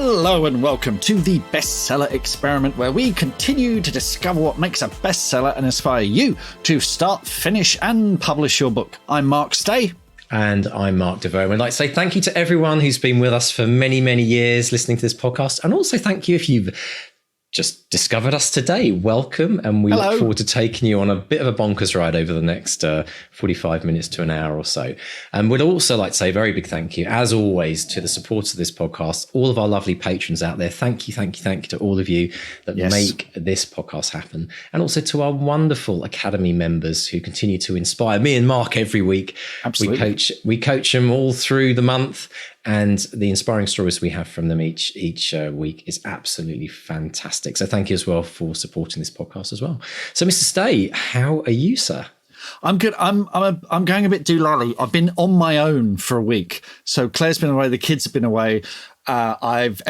Hello and welcome to the Bestseller Experiment, where we continue to discover what makes a bestseller and inspire you to start, finish and publish your book. I'm Mark Stay. And I'm Mark DeVoe. I'd like to say thank you to everyone who's been with us for many, many years listening to this podcast. And also thank you if you've just discovered us today. Welcome. And we look forward to taking you on a bit of a bonkers ride over the next 45 minutes to an hour or so. And we'd also like to say a very big thank you, as always, to the supporters of this podcast, all of our lovely patrons out there. Thank you to all of you that make this podcast happen. And also to our wonderful Academy members who continue to inspire me and Mark every week. Absolutely. We coach them all through the month. And the inspiring stories we have from them each week is absolutely fantastic. So thank you as well for supporting this podcast as well. So, Mr. Stay, how are you, sir? I'm good. I'm going a bit doolally. I've been on my own for a week. So Claire's been away. The kids have been away. I've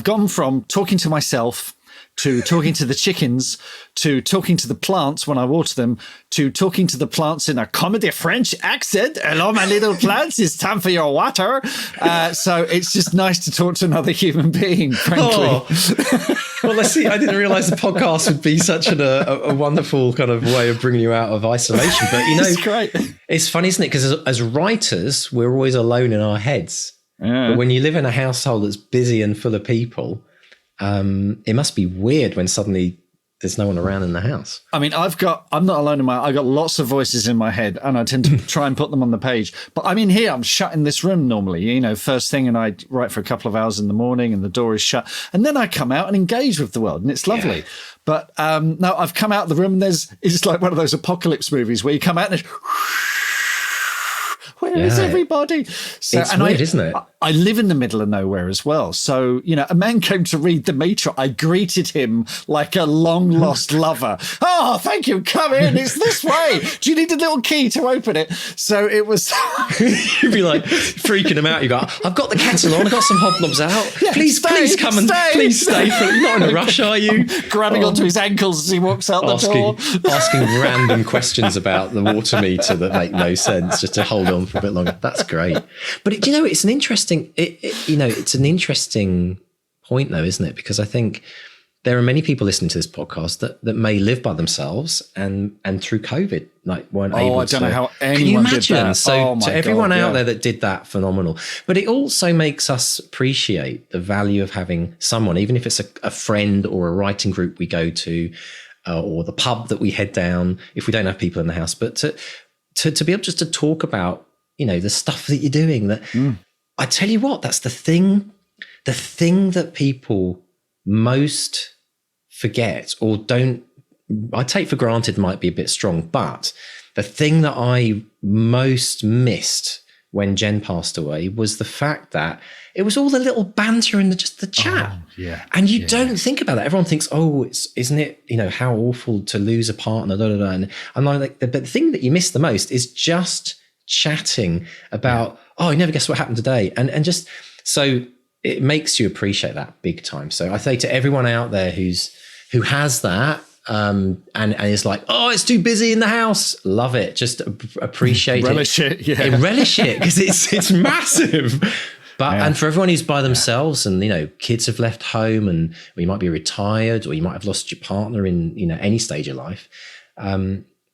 gone from talking to myself to talking to the chickens, to talking to the plants when I water them, to talking to the plants in a comedy French accent. Hello, my little plants, it's time for your water. So it's just nice to talk to another human being, frankly. Oh. Well, let's see. I didn't realize the podcast would be such a wonderful kind of way of bringing you out of isolation. But, it's great. It's funny, isn't it? Because as writers, we're always alone in our heads. Yeah. But when you live in a household that's busy and full of people, it must be weird when suddenly there's no one around in the house. I mean, I'm not alone I got lots of voices in my head and I tend to try and put them on the page. But I'm in here, I'm shut in this room normally, first thing, and I write for a couple of hours in the morning and the door is shut. And then I come out and engage with the world and it's lovely. Yeah. But no, I've come out of the room and it's like one of those apocalypse movies where you come out and where is everybody? So, it's weird, isn't it? I live in the middle of nowhere as well. So, a man came to read The Mitra. I greeted him like a long lost lover. Oh, thank you. Come in. It's this way. Do you need a little key to open it? So it was. You'd be like freaking him out. You go, I've got the kettle on. I've got some hobnobs out. Yeah, please come and please stay. You're not in a rush, are you? Grabbing onto his ankles as he walks out the door. Asking random questions about the water meter that make no sense just to hold on for a bit longer. That's great. But it's an interesting. It's an interesting point, though, isn't it? Because I think there are many people listening to this podcast that may live by themselves and through COVID weren't able to. I don't know how anyone Can you imagine? did that. So to everyone out there that did that, phenomenal. But it also makes us appreciate the value of having someone, even if it's a friend or a writing group we go to, or the pub that we head down if we don't have people in the house, but to be able just to talk about the stuff that you're doing. That I tell you what, that's the thing that people most forget or don't, I take for granted might be a bit strong, but the thing that I most missed when Jen passed away was the fact that it was all the little banter and just the chat. Oh, yeah. And you don't think about that. Everyone thinks, isn't it, how awful to lose a partner, And I'm like, but the thing that you miss the most is just chatting about, I never guess what happened today. And just, so it makes you appreciate that big time. So I say to everyone out there who has that, and is like, it's too busy in the house. Love it. Just appreciate relish it. Yeah. Relish it because it's massive. But and for everyone who's by themselves and kids have left home and or you might be retired or you might have lost your partner in any stage of life,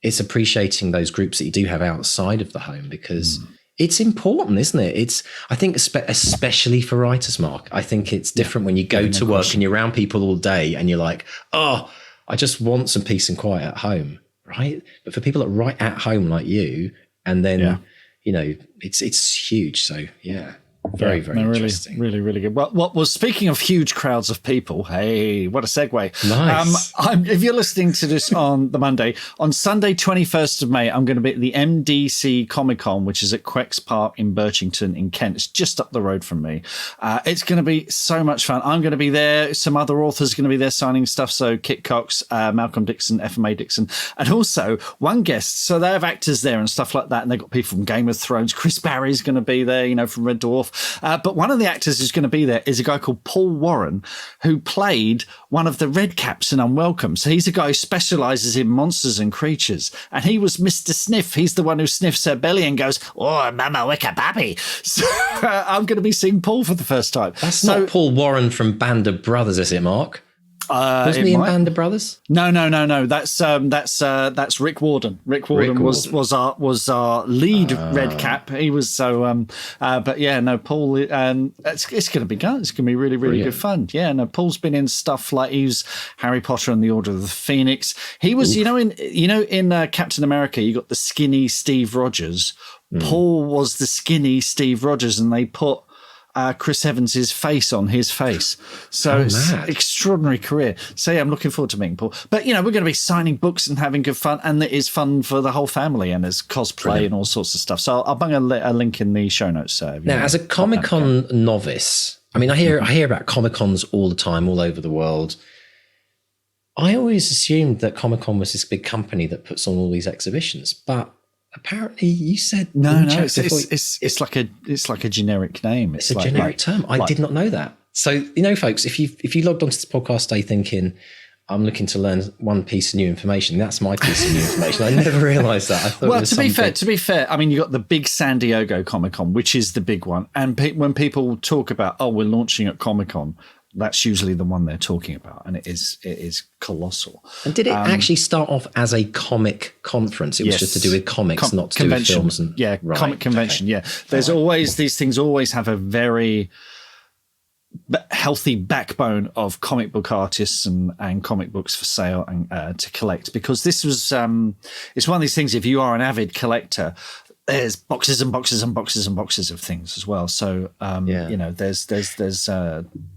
it's appreciating those groups that you do have outside of the home because it's important, isn't it? I think especially for writers, Mark, I think it's different when you go to work and you're around people all day and you're like, I just want some peace and quiet at home, right? But for people that write at home like you, and then, it's huge. So, very interesting. Really, really good. Well, speaking of huge crowds of people, hey, what a segue. Nice. If you're listening to this on the Monday, on Sunday, 21st of May, I'm going to be at the MDC Comic Con, which is at Quex Park in Birchington in Kent. It's just up the road from me. It's going to be so much fun. I'm going to be there. Some other authors are going to be there signing stuff. So Kit Cox, Malcolm Dixon, FMA Dixon, and also one guest. So they have actors there and stuff like that. And they've got people from Game of Thrones. Chris Barry's going to be there, from Red Dwarf. himself. But one of the actors who's going to be there is a guy called Paul Warren, who played one of the Red Caps in Unwelcome. So he's a guy who specialises in monsters and creatures. And he was Mr. Sniff. He's the one who sniffs her belly and goes, "Oh, mama wicka baby." So I'm going to be seeing Paul for the first time. That's not Paul Warren from Band of Brothers, is it, Mark? Wasn't he in Band of Brothers? No. That's Rick Warden. Rick Warden was our lead Red Cap. He was so. But yeah, no, Paul. It's going to be good. It's going to be really, really good fun. Yeah, no, Paul's been in stuff like he was Harry Potter and the Order of the Phoenix. He was, in Captain America, you got the skinny Steve Rogers. Paul was the skinny Steve Rogers, and they put Chris Evans's face on his face. So it's an extraordinary career. So yeah, I'm looking forward to meeting Paul. But, we're going to be signing books and having good fun. And it is fun for the whole family. And there's cosplay and all sorts of stuff. So I'll bung a link in the show notes. Now, as a Comic-Con novice, I mean, I hear about Comic-Cons all the time, all over the world. I always assumed that Comic-Con was this big company that puts on all these exhibitions. But apparently, you said no. It's like a generic name. It's a generic term. I did not know that. So folks, if you logged onto this podcast today thinking I'm looking to learn one piece of new information, that's my piece of new information. I never realised that. I thought. Well, to be fair, I mean, you got the big San Diego Comic-Con, which is the big one, and when people talk about we're launching at Comic-Con, that's usually the one they're talking about, and it is colossal. And did it actually start off as a comic conference? It was just to do with comics, not to do with films. Comic convention. Okay. Yeah, there's always these things. Always have a very healthy backbone of comic book artists and comic books for sale and to collect, because this was it's one of these things. If you are an avid collector, there's boxes and boxes and boxes and boxes of things as well. So, there's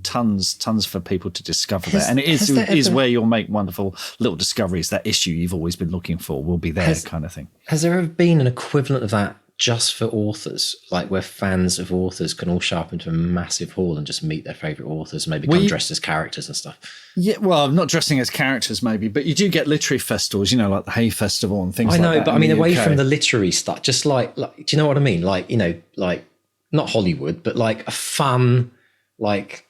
tons for people to discover there. And it is where you'll make wonderful little discoveries. That issue you've always been looking for will be there, kind of thing. Has there ever been an equivalent of that just for authors, like where fans of authors can all show up into a massive hall and just meet their favourite authors, maybe come dressed as characters and stuff? Yeah, well, not dressing as characters maybe, but you do get literary festivals, like the Hay Festival and things like that. I know, but I mean, away from the literary stuff, just like, do you know what I mean? Like, like not Hollywood, but like a fun, like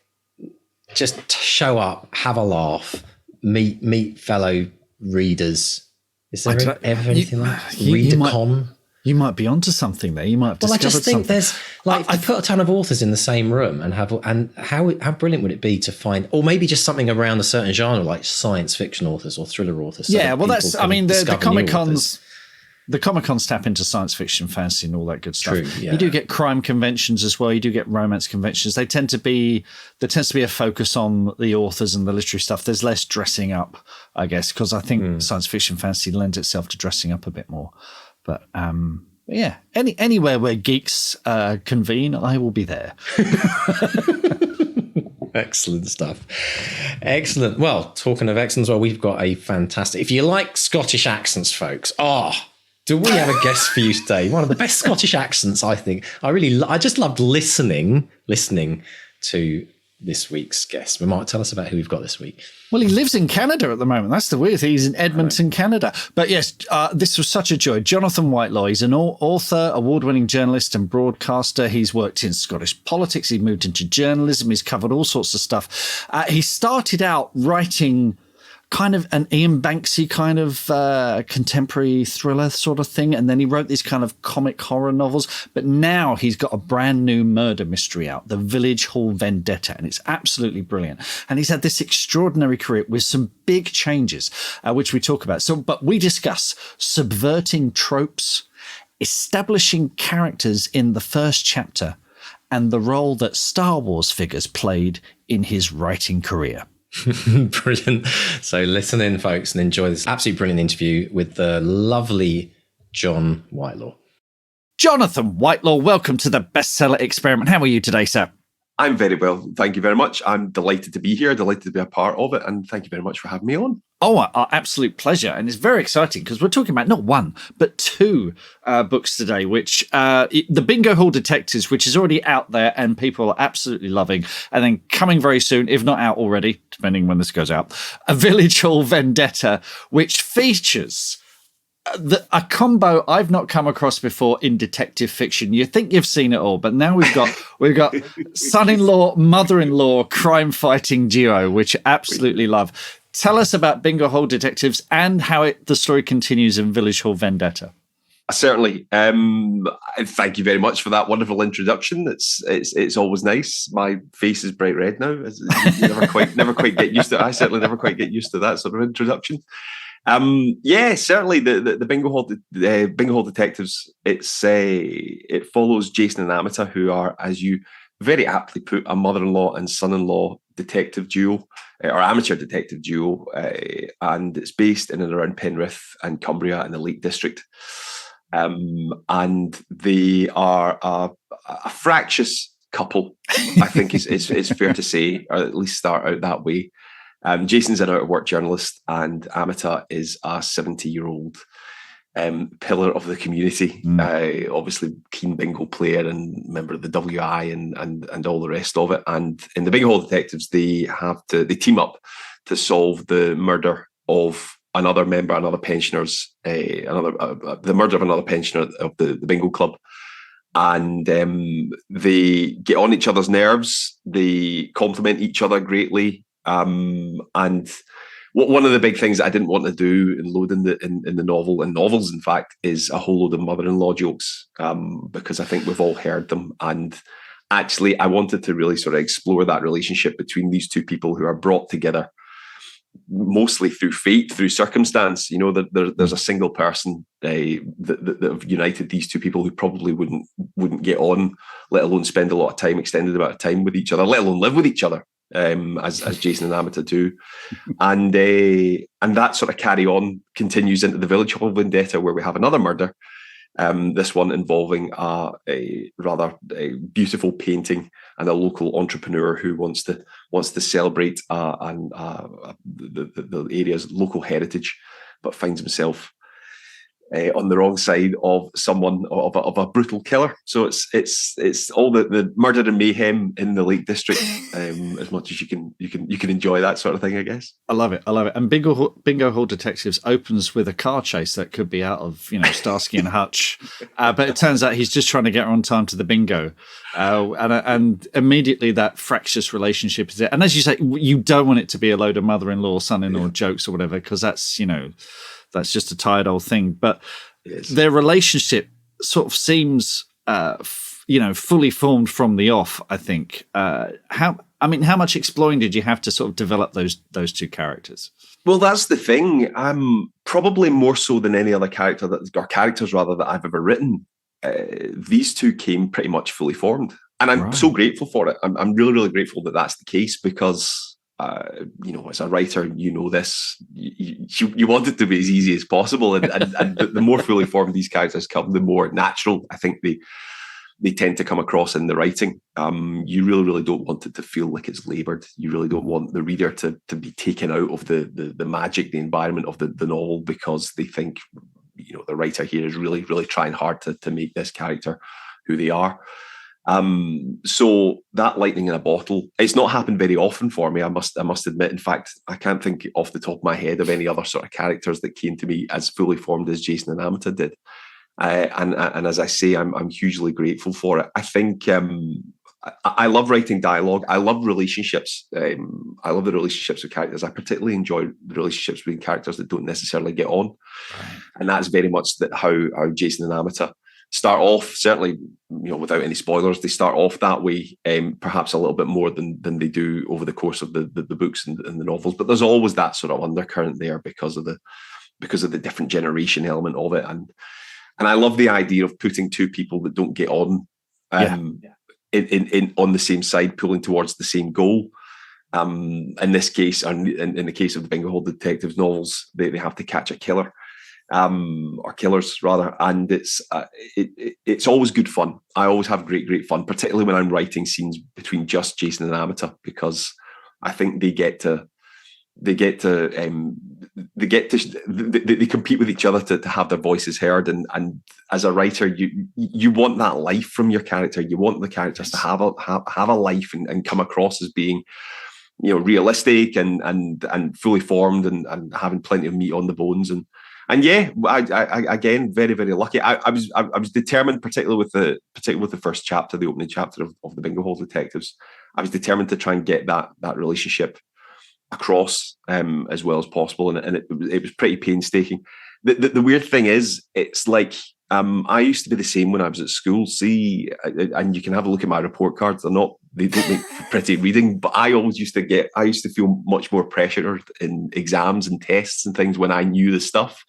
just show up, have a laugh, meet fellow readers. Is there ever anything like that? Read a con? You might be onto something there. You might have discovered something. I just think there's I put a ton of authors in the same room and how brilliant would it be to find, or maybe just something around a certain genre like science fiction authors or thriller authors. Yeah, well, that's the Comic Cons. The Comic Cons tap into science fiction, fantasy, and all that good stuff. True, yeah. You do get crime conventions as well. You do get romance conventions. There tends to be a focus on the authors and the literary stuff. There's less dressing up, I guess, because I think science fiction, fantasy lends itself to dressing up a bit more. But yeah, anywhere where geeks convene, I will be there. Excellent stuff. Excellent. Well, talking of accents, we've got a fantastic. If you like Scottish accents, folks, do we have a guest for you today? One of the best Scottish accents, I think. I just loved listening to this week's guest. We might tell us about who we've got this week. Well, he lives in Canada at the moment. That's the weird thing. He's in Edmonton, Canada. But yes, this was such a joy. Jonathan Whitelaw, he's an author, award-winning journalist and broadcaster. He's worked in Scottish politics. He moved into journalism. He's covered all sorts of stuff. He started out writing kind of an Ian Banksy kind of contemporary thriller sort of thing. And then he wrote these kind of comic horror novels. But now he's got a brand new murder mystery out, The Village Hall Vendetta. And it's absolutely brilliant. And he's had this extraordinary career with some big changes, which we talk about. But we discuss subverting tropes, establishing characters in the first chapter, and the role that Star Wars figures played in his writing career. Brilliant. So listen in, folks, and enjoy this absolutely brilliant interview with the lovely John Whitelaw. Jonathan Whitelaw, welcome to the Bestseller Experiment. How are you today, sir? I'm very well. Thank you very much. I'm delighted to be here, delighted to be a part of it. And thank you very much for having me on. Oh, our absolute pleasure. And it's very exciting because we're talking about not one, but two books today, which The Bingo Hall Detectives, which is already out there and people are absolutely loving. And then coming very soon, if not out already, depending when this goes out, A Village Hall Vendetta, which features a combo I've not come across before in detective fiction. You think you've seen it all, but now we've got son-in-law, mother-in-law crime fighting duo, which I absolutely love. Tell us about Bingo Hall Detectives and how the story continues in Village Hall Vendetta. Certainly. Thank you very much for that wonderful introduction. It's always nice. My face is bright red now. You never quite get used to it. I certainly never quite get used to that sort of introduction. Certainly the Bingo Hall Detectives. It follows Jason and Amita, who are, as you very aptly put, a mother-in-law and son-in-law detective duo, or amateur detective duo, and it's based in and around Penrith and Cumbria in the Lake District. And they are a fractious couple, I think is fair to say, or at least start out that way. Jason's an out-of-work journalist, and Amita is a 70-year-old pillar of the community. Obviously, keen bingo player and member of the WI and all the rest of it. And in the Bingo Hall Detectives, they team up to solve the murder of another pensioner's, the murder of another pensioner of the bingo club. And they get on each other's nerves. They complement each other greatly. And one of the big things that I didn't want to do in loading in the novel, and novels, in fact, is a whole load of mother-in-law jokes, because I think we've all heard them. And actually, I wanted to really sort of explore that relationship between these two people who are brought together mostly through fate, through circumstance. You know, that there's a single person that have united these two people who probably wouldn't get on, let alone spend a lot of time, extended amount of time with each other, let alone live with each other, as Jason and Amita do. And that sort of carry on continues into the Village Hall Vendetta, where we have another murder. This one involving a rather beautiful painting and a local entrepreneur who wants to celebrate the area's local heritage, but finds himself on the wrong side of someone of a brutal killer. So it's all the murder and mayhem in the Lake District, as much as you can enjoy that sort of thing, I guess. I love it. And Bingo Hall Detectives opens with a car chase that could be out of Starsky and Hutch, but it turns out he's just trying to get her on time to the bingo, and immediately that fractious relationship is there. And as you say, you don't want it to be a load of mother-in-law, son-in-law jokes or whatever, because that's that's just a tired old thing. But their relationship sort of seems, fully formed from the off, I think. How much exploring did you have to sort of develop those two characters? Well, that's the thing. Probably more so than any other characters that I've ever written. These two came pretty much fully formed. And I'm so grateful for it. I'm really, really grateful that that's the case, because as a writer, this, you want it to be as easy as possible. And the more fully formed these characters come, the more natural I think they tend to come across in the writing. You really, really don't want it to feel like it's laboured. You really don't want the reader to be taken out of the magic, the environment of the novel, because they think, the writer here is really, really trying hard to make this character who they are. So that lightning in a bottle, it's not happened very often for me, I must admit. In fact, I can't think off the top of my head of any other sort of characters that came to me as fully formed as Jason and Amita did. And as I say, I'm hugely grateful for it. I think I love writing dialogue. I love relationships. I love the relationships with characters. I particularly enjoy the relationships between characters that don't necessarily get on. Right. And that's very much how Jason and Amita start off. Certainly, without any spoilers, they start off that way, perhaps a little bit more than they do over the course of the books and the novels. But there's always that sort of undercurrent there because of the different generation element of it. And I love the idea of putting two people that don't get on in on the same side, pulling towards the same goal. In this case, in the case of the Bingo Hall Detectives novels, they have to catch a killer. Or killers rather, and it's always good fun. I always have great fun, particularly when I'm writing scenes between just Jason and Amita, because I think they compete with each other to have their voices heard, and as a writer, you want that life from your character. You want the characters to have a life and come across as being, realistic and fully formed and having plenty of meat on the bones. And And yeah, I again very, very lucky. I was determined, particularly with the first chapter, the opening chapter of the Bingo Hall Detectives. I was determined to try and get that relationship across as well as possible, and it was pretty painstaking. The weird thing is, it's like I used to be the same when I was at school. See, and you can have a look at my report cards. They don't make pretty reading, but I used to feel much more pressured in exams and tests and things when I knew the stuff,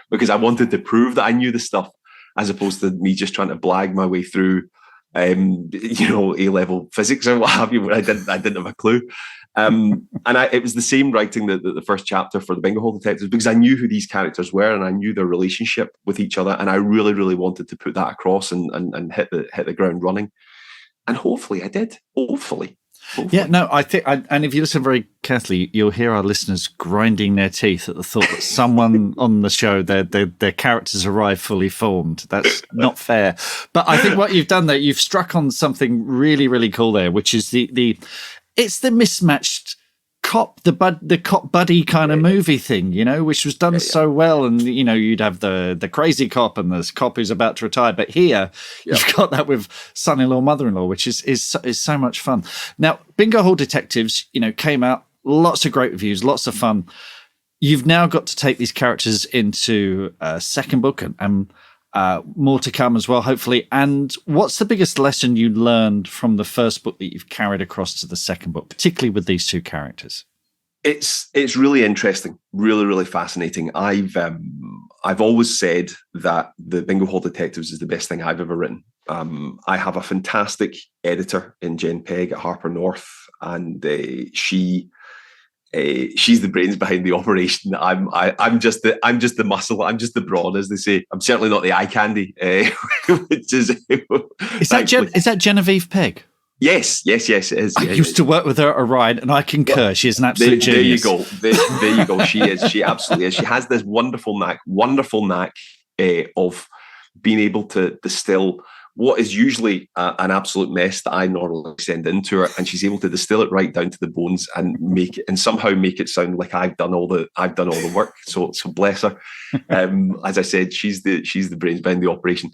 because I wanted to prove that I knew the stuff, as opposed to me just trying to blag my way through, A-level physics or what have you, where I didn't have a clue. It was the same writing the first chapter for the Bingo Hall Detectives, because I knew who these characters were and I knew their relationship with each other, and I really, really wanted to put that across and hit the ground running. And hopefully I did. Hopefully. Yeah, no, I think, and if you listen very carefully, you'll hear our listeners grinding their teeth at the thought that someone on the show, their characters arrive fully formed. That's not fair. But I think what you've done there, you've struck on something really, really cool there, which is it's the mismatched cop, the cop buddy kind of movie thing, which was done so well. And, you'd have the crazy cop and the cop who's about to retire. But here, you've got that with son-in-law, mother-in-law, which is so much fun. Now, Bingo Hall Detectives, came out, lots of great reviews, lots of fun. You've now got to take these characters into a second book and more to come as well, hopefully. And what's the biggest lesson you learned from the first book that you've carried across to the second book, particularly with these two characters? It's really interesting, really, really fascinating. I've always said that the Bingo Hall Detectives is the best thing I've ever written. I have a fantastic editor in Jen Pegg at Harper North, and she's the brains behind the operation. I'm just the muscle. I'm just the brawn, as they say. I'm certainly not the eye candy. Which is that Genevieve Pegg? Yes, it is. I used to work with her at Orion, and I concur. She is an absolute genius. There you go. She is. She absolutely is. She has this wonderful knack of being able to distill what is usually an absolute mess that I normally send into her, and she's able to distill it right down to the bones and somehow make it sound like I've done all the work. So bless her. As I said, she's the brains behind the operation.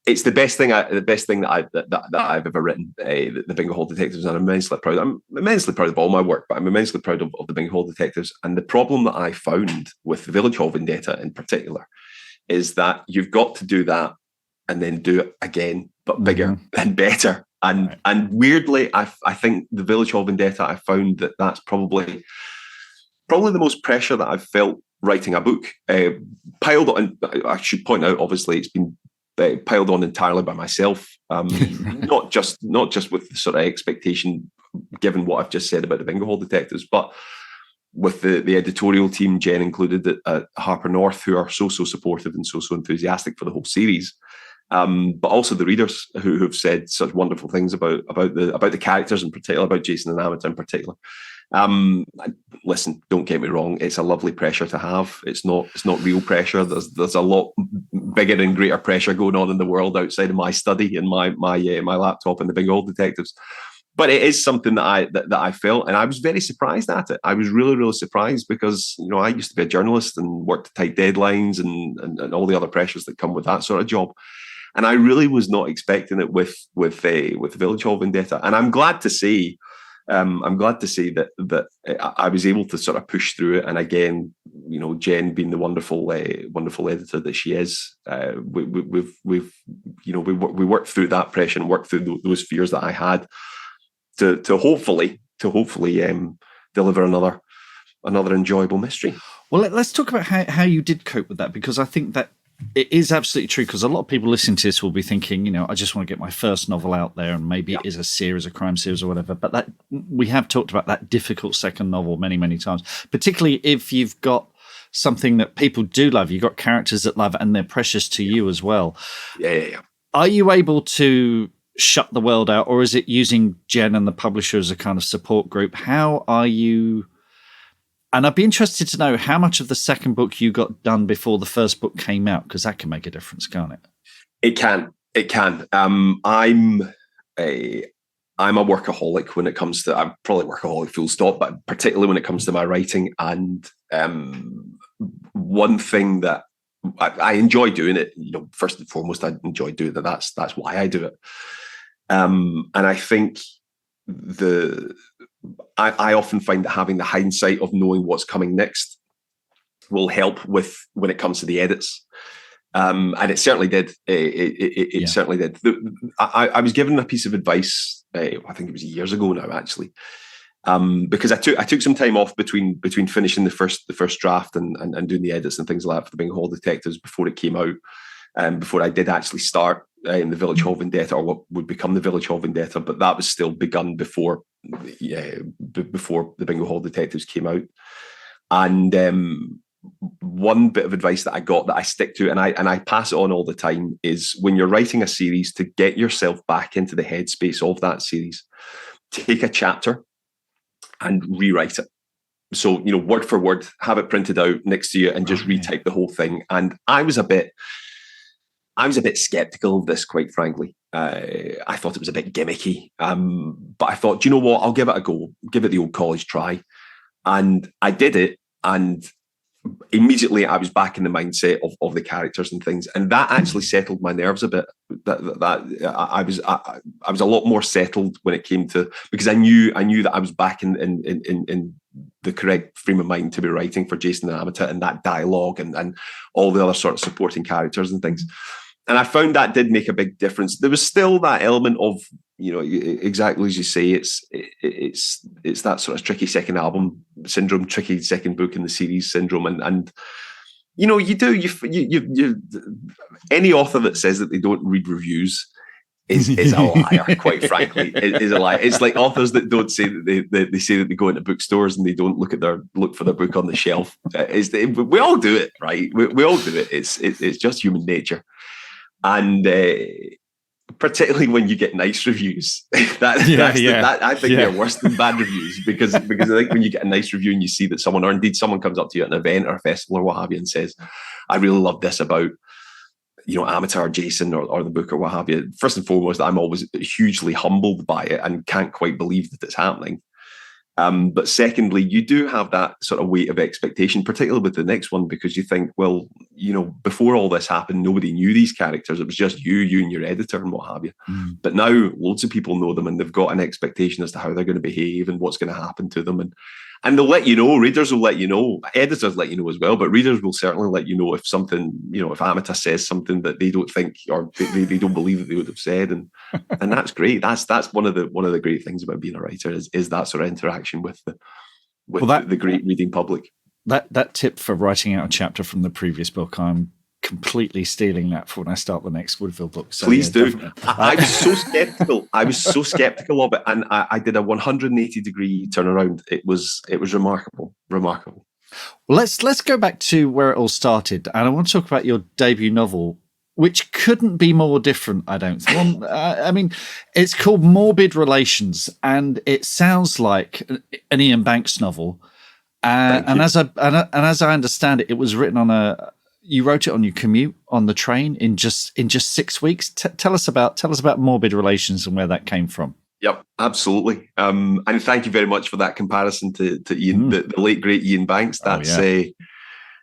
It's the best thing that I've ever written. The Bingo Hall Detectives, and I'm immensely proud. I'm immensely proud of all my work, but I'm immensely proud of the Bingo Hall Detectives. And the problem that I found with the Village Hall Vendetta in particular is that you've got to do that and then do it again, but bigger and better. And weirdly, I think the Village Hall Vendetta, I found that's probably the most pressure that I've felt writing a book. Piled on, I should point out, obviously, it's been piled on entirely by myself, not just with the sort of expectation, given what I've just said about the Bingo Hall Detectives, but with the editorial team, Jen included, at Harper North, who are so supportive and so enthusiastic for the whole series. But also the readers who have said such wonderful things about the characters in particular, about Jason and Amit in particular. Listen, don't get me wrong, it's a lovely pressure to have. It's not real pressure. There's a lot bigger and greater pressure going on in the world outside of my study and my laptop and the Bingo Hall Detectives. But it is something that I felt, and I was very surprised at it. I was really, really surprised because I used to be a journalist and worked to tight deadlines and all the other pressures that come with that sort of job. And I really was not expecting it with Village Hall Vendetta. And I'm glad to say that I was able to sort of push through it. And again, Jen being the wonderful editor that she is, we worked through that pressure and worked through those fears that I had to hopefully deliver another enjoyable mystery. Well, let's talk about how you did cope with that, because I think that it is absolutely true, because a lot of people listening to this will be thinking, I just want to get my first novel out there, and maybe it is a series, a crime series or whatever. But that we have talked about that difficult second novel many, many times, particularly if you've got something that people do love. You've got characters that love, and they're precious to you as well. Yeah. Are you able to shut the world out, or is it using Jen and the publisher as a kind of support group? How are you? And I'd be interested to know how much of the second book you got done before the first book came out, because that can make a difference, can't it? It can. I'm a workaholic when it comes to. I'm probably workaholic full stop, but particularly when it comes to my writing. And one thing that I enjoy doing it. First and foremost, I enjoy doing it. That's why I do it. And I think I often find that having the hindsight of knowing what's coming next will help with when it comes to the edits. And it certainly did. It certainly did. I was given a piece of advice. I think it was years ago now, actually, because I took some time off between finishing the first draft and doing the edits and things like that for the Bingo Hall Detectives before it came out, before I did actually start in the Village Hall Vendetta, or what would become the Village Hall Vendetta. But that was still begun before the Bingo Hall Detectives came out. And one bit of advice that I got that I stick to, and I pass it on all the time, is when you're writing a series, to get yourself back into the headspace of that series, take a chapter and rewrite it. So, word for word, have it printed out next to you and just retype the whole thing. And I was a bit skeptical of this, quite frankly. I thought it was a bit gimmicky. But I thought, do you know what? I'll give it a go, give it the old college try. And I did it. And immediately I was back in the mindset of the characters and things. And that actually settled my nerves a bit. I was a lot more settled when it came to, because I knew that I was back in the correct frame of mind to be writing for Jason and Amita, and that dialogue and all the other sort of supporting characters and things. And I found that did make a big difference. There was still that element of, exactly as you say, it's that sort of tricky second album syndrome, tricky second book in the series syndrome, and you any author that says that they don't read reviews is a liar. Quite frankly, it is a lie. It's like authors that don't say that they say that they go into bookstores and they don't look for their book on the shelf. We all do it, right? We all do it. It's just human nature. And particularly when you get nice reviews, I think they're worse than bad reviews, because I think when you get a nice review and you see that someone, or indeed someone comes up to you at an event or a festival or what have you and says, I really love this about, Amita or Jason or the book or what have you. First and foremost, I'm always hugely humbled by it and can't quite believe that it's happening. But secondly, you do have that sort of weight of expectation, particularly with the next one, because you think, well, before all this happened, nobody knew these characters. It was just you and your editor and what have you. But now loads of people know them, and they've got an expectation as to how they're going to behave and what's going to happen to them. And they'll let you know, readers will let you know, editors let you know as well, but readers will certainly let you know if something, if Amita says something that they don't think, or they don't believe that they would have said. And that's great. That's one of the great things about being a writer is that sort of interaction with the great reading public. That tip for writing out a chapter from the previous book, I'm completely stealing that for when I start the next Woodville book. So, please do. I was so skeptical. I was so skeptical of it, and I did a 180-degree turnaround. It was remarkable. Well, let's go back to where it all started, and I want to talk about your debut novel, which couldn't be more different, I don't think. Well, I mean, it's called Morbid Relations, and it sounds like an Ian Banks novel. And as I understand it, it was written you wrote it on your commute on the train in just 6 weeks. Tell us about Morbid Relations and where that came from. Yep, absolutely. And thank you very much for that comparison to Ian, the late great Ian Banks.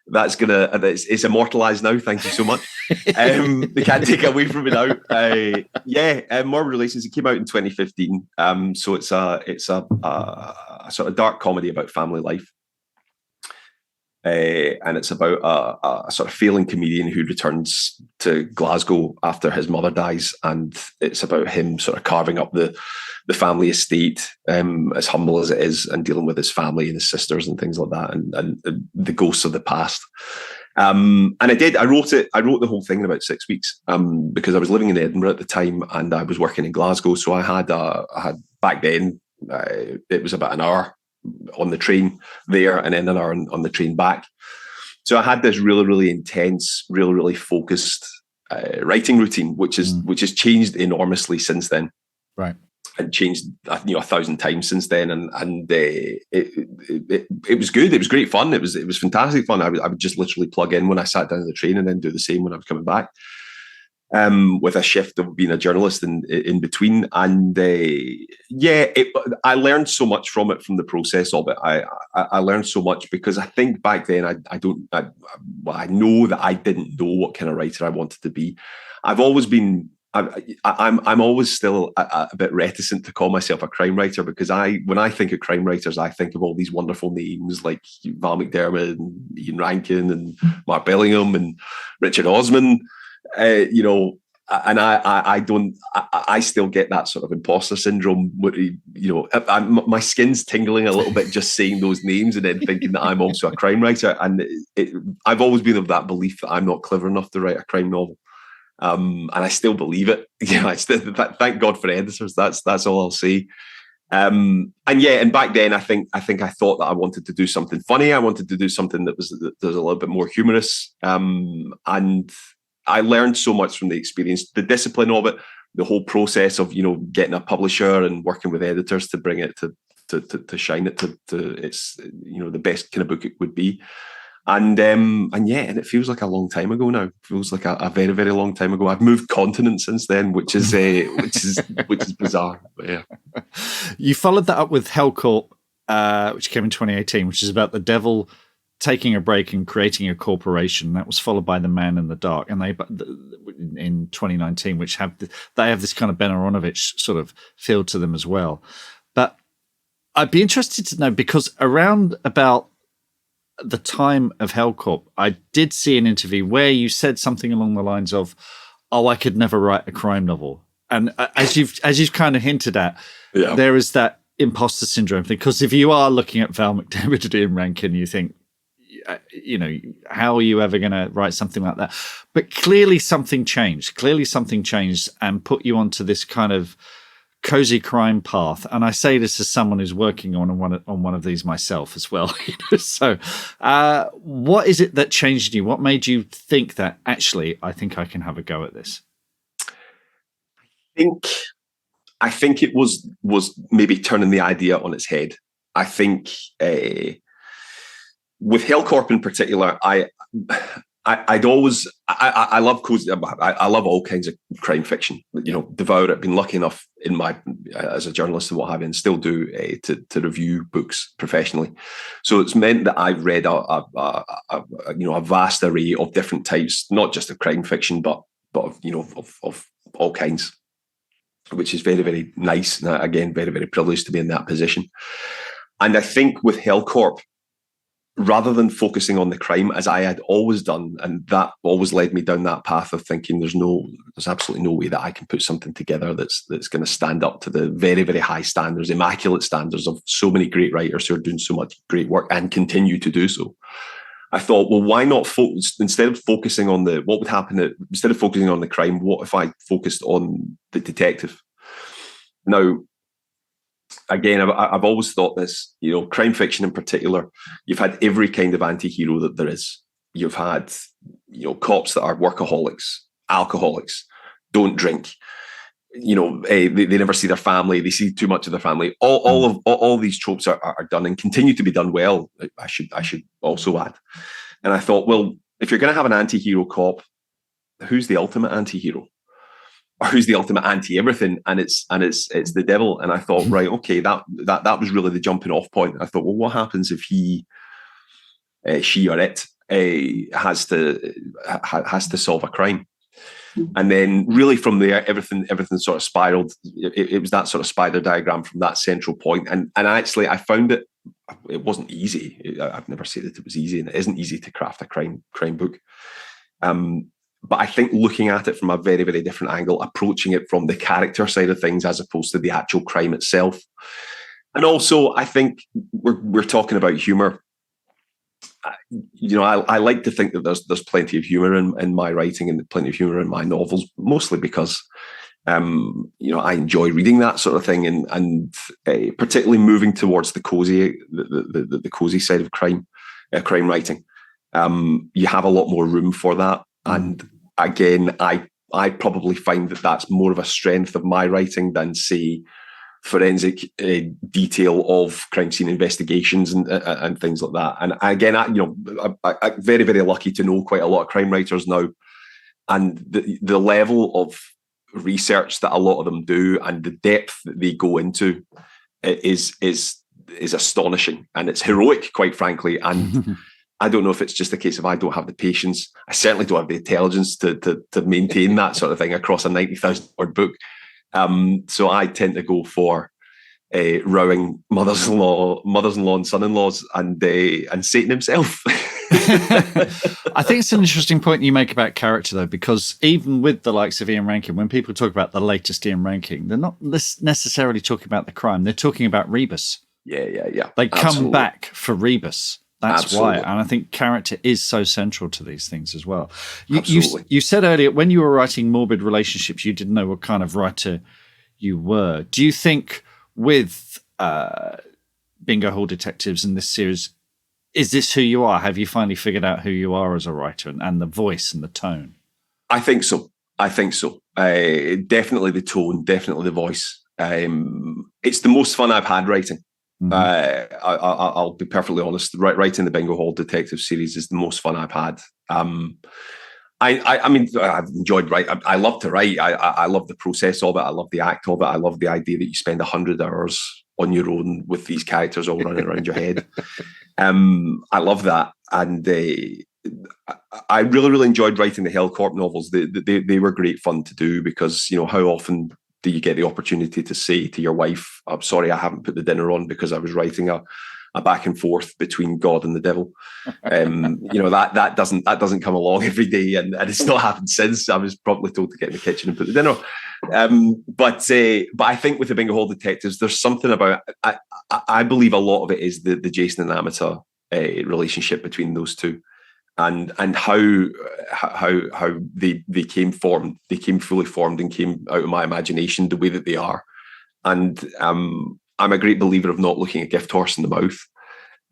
It's immortalised now. Thank you so much. They can't take it away from me now. Morbid Relations. It came out in 2015. So it's a sort of dark comedy about family life. And it's about a sort of failing comedian who returns to Glasgow after his mother dies, and it's about him sort of carving up the family estate, as humble as it is, and dealing with his family and his sisters and things like that, and the ghosts of the past. And I wrote the whole thing in about 6 weeks, because I was living in Edinburgh at the time and I was working in Glasgow. So I had back then, it was about an hour on the train there and then an hour on the train back. So I had this really, really intense, really, really focused writing routine, which has changed enormously since then. Right. And changed 1,000 times since then, and it was good. It was great fun. It was fantastic fun. I would just literally plug in when I sat down on the train and then do the same when I was coming back. with a shift of being a journalist in between. And I learned so much from it, from the process of it. I learned so much because I think back then I know that I didn't know what kind of writer I wanted to be. I've always been. I'm always still a bit reticent to call myself a crime writer, because when I think of crime writers, I think of all these wonderful names like Val McDermid and Ian Rankin and Mark Bellingham and Richard Osman. And I still get that sort of imposter syndrome. My skin's tingling a little bit just saying those names and then thinking that I'm also a crime writer. And I've always been of that belief that I'm not clever enough to write a crime novel. And I still believe it. Thank God for editors. That's all I'll say. And back then I think I thought that I wanted to do something funny. I wanted to do something that was a little bit more humorous. And I learned so much from the experience, the discipline of it, the whole process of getting a publisher and working with editors to bring it to shine it to its the best kind of book it would be. And it feels like a long time ago now. It feels like a very, very long time ago. I've moved continents since then, which is bizarre. But yeah. You followed that up with Hellcorp, which came in 2018, which is about the devil taking a break and creating a corporation. That was followed by The Man in the Dark, and they in 2019, which have this kind of Ben Aronovich sort of feel to them as well. But I'd be interested to know, because around about the time of Hellcorp, I did see an interview where you said something along the lines of, "Oh, I could never write a crime novel." And as you've kind of hinted at, there is that imposter syndrome thing. Because if you are looking at Val McDermid and Ian Rankin, you think, how are you ever going to write something like that? But clearly something changed. And put you onto this kind of cozy crime path. And I say this as someone who's working on one of these myself as well. So what is it that changed you? What made you think that actually I think I can have a go at this? I think it was maybe turning the idea on its head. I think with Hellcorp in particular, I love cozy. I love all kinds of crime fiction. Devour it. Been lucky enough as a journalist and what have you, and still do to review books professionally. So it's meant that I've read a vast array of different types, not just of crime fiction, but of all kinds, which is very, very nice. And again, very, very privileged to be in that position. And I think with Hellcorp, rather than focusing on the crime as I had always done, and that always led me down that path of thinking there's absolutely no way that I can put something together that's going to stand up to the very, very high standards, immaculate standards of so many great writers who are doing so much great work and continue to do so. I thought, well, why not instead of focusing on instead of focusing on the crime, what if I focused on the detective? Now, again, I've always thought this, crime fiction in particular, you've had every kind of anti-hero that there is. You've had, cops that are workaholics, alcoholics, don't drink, they never see their family, they see too much of their family. All these tropes are done and continue to be done well, I should also add. And I thought, well, if you're going to have an anti-hero cop, who's the ultimate anti-hero? Or who's the ultimate anti-everything? And it's the devil. And I thought, right, okay, that was really the jumping off point. I thought, well, what happens if she or it has to solve a crime? And then really from there, everything sort of spiraled. It was that sort of spider diagram from that central point. And actually I found it wasn't easy. I've never said that it was easy, and it isn't easy to craft a crime book. But I think looking at it from a very, very different angle, approaching it from the character side of things as opposed to the actual crime itself. And also, I think we're talking about humor. I like to think that there's plenty of humor in my writing and plenty of humor in my novels, mostly because I enjoy reading that sort of thing, and particularly moving towards the cozy side of crime writing. You have a lot more room for that. And again, I probably find that that's more of a strength of my writing than, say, forensic detail of crime scene investigations and things like that. And again, I'm very, very lucky to know quite a lot of crime writers now. the level of research that a lot of them do and the depth that they go into is astonishing, and it's heroic, quite frankly. And I don't know if it's just a case of I don't have the patience. I certainly don't have the intelligence to maintain that sort of thing across a 90,000 word book. So I tend to go for rowing mothers-in-law and son-in-laws and Satan himself. I think it's an interesting point you make about character, though, because even with the likes of Ian Rankin, when people talk about the latest Ian Rankin, they're not necessarily talking about the crime. They're talking about Rebus. Yeah. They come back for Rebus. That's Absolutely. why. And I think character is so central to these things as well. Absolutely. You said earlier, when you were writing Morbid Relationships, you didn't know what kind of writer you were. Do you think with Bingo Hall Detectives in this series, is this who you are? Have you finally figured out who you are as a writer and the voice and the tone? I think so. Definitely the tone, definitely the voice. It's the most fun I've had writing. Mm-hmm. I'll be perfectly honest. Writing the Bingo Hall Detective series is the most fun I've had. I mean, I've enjoyed writing. I love to write. I love the process of it. I love the act of it. I love the idea that you spend 100 hours on your own with these characters all running around your head. I love that. And I really, really enjoyed writing the Hellcorp novels. They were great fun to do because, how often do you get the opportunity to say to your wife, I'm sorry, I haven't put the dinner on because I was writing a back and forth between God and the devil. That doesn't come along every day, and it's not happened since. I was probably told to get in the kitchen and put the dinner on. But I think with the Bingo Hall Detectives, there's something about. I believe a lot of it is the Jason and Amata relationship between those two, and how they came formed. They came fully formed and came out of my imagination the way that they are, and I'm a great believer of not looking a gift horse in the mouth.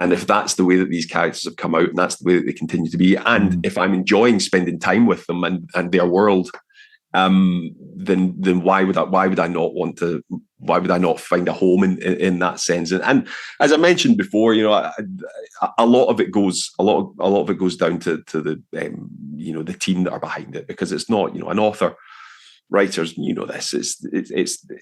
And if that's the way that these characters have come out and that's the way that they continue to be, and if I'm enjoying spending time with them and their world, then why would I not find a home in that sense? And as I mentioned before, a lot of it goes down to the the team that are behind it, because it's not an author. Writers, this.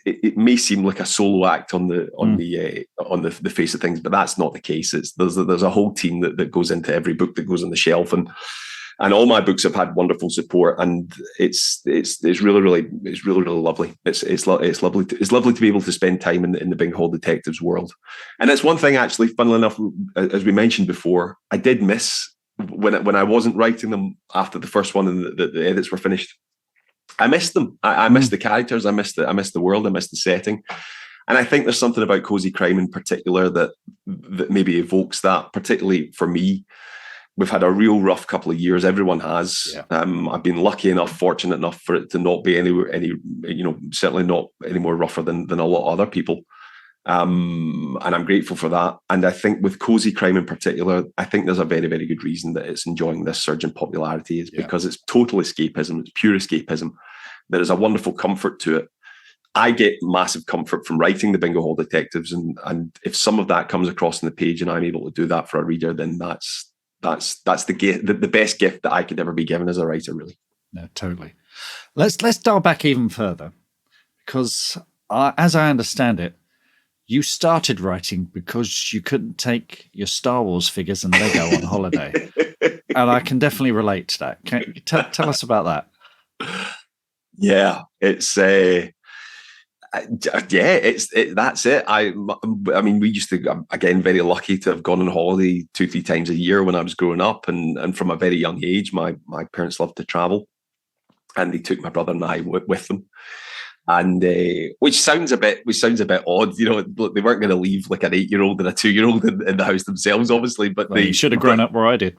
It may seem like a solo act on the face of things, but that's not the case. There's a whole team that goes into every book that goes on the shelf, and all my books have had wonderful support, and it's really lovely. It's lovely to be able to spend time in the Bingo Hall Detectives world. And it's one thing, actually, funnily enough, as we mentioned before, I did miss when I wasn't writing them after the first one and the edits were finished. I missed them. I missed the characters. I missed the world. I missed the setting. And I think there's something about cozy crime in particular that maybe evokes that, particularly for me. We've had a real rough couple of years. Everyone has. Yeah. I've been fortunate enough for it to not be certainly not any more rougher than a lot of other people. And I'm grateful for that. And I think with cozy crime in particular, I think there's a very, very good reason that it's enjoying this surge in popularity, is because it's total escapism. It's pure escapism. There is a wonderful comfort to it. I get massive comfort from writing the Bingo Hall Detectives, and if some of that comes across on the page and I'm able to do that for a reader, then that's the best gift that I could ever be given as a writer, really. No, totally. Let's dial back even further, because as I understand it, you started writing because you couldn't take your Star Wars figures and Lego on holiday. And I can definitely relate to that. Can you tell us about that? Yeah, it's that's it. I mean, we used to, again, very lucky to have gone on holiday 2-3 times a year when I was growing up, and from a very young age, my parents loved to travel, and they took my brother and I with them. And which sounds a bit odd, they weren't going to leave like an 8-year-old and a 2-year-old in the house themselves, obviously. But they should have grown up where I did.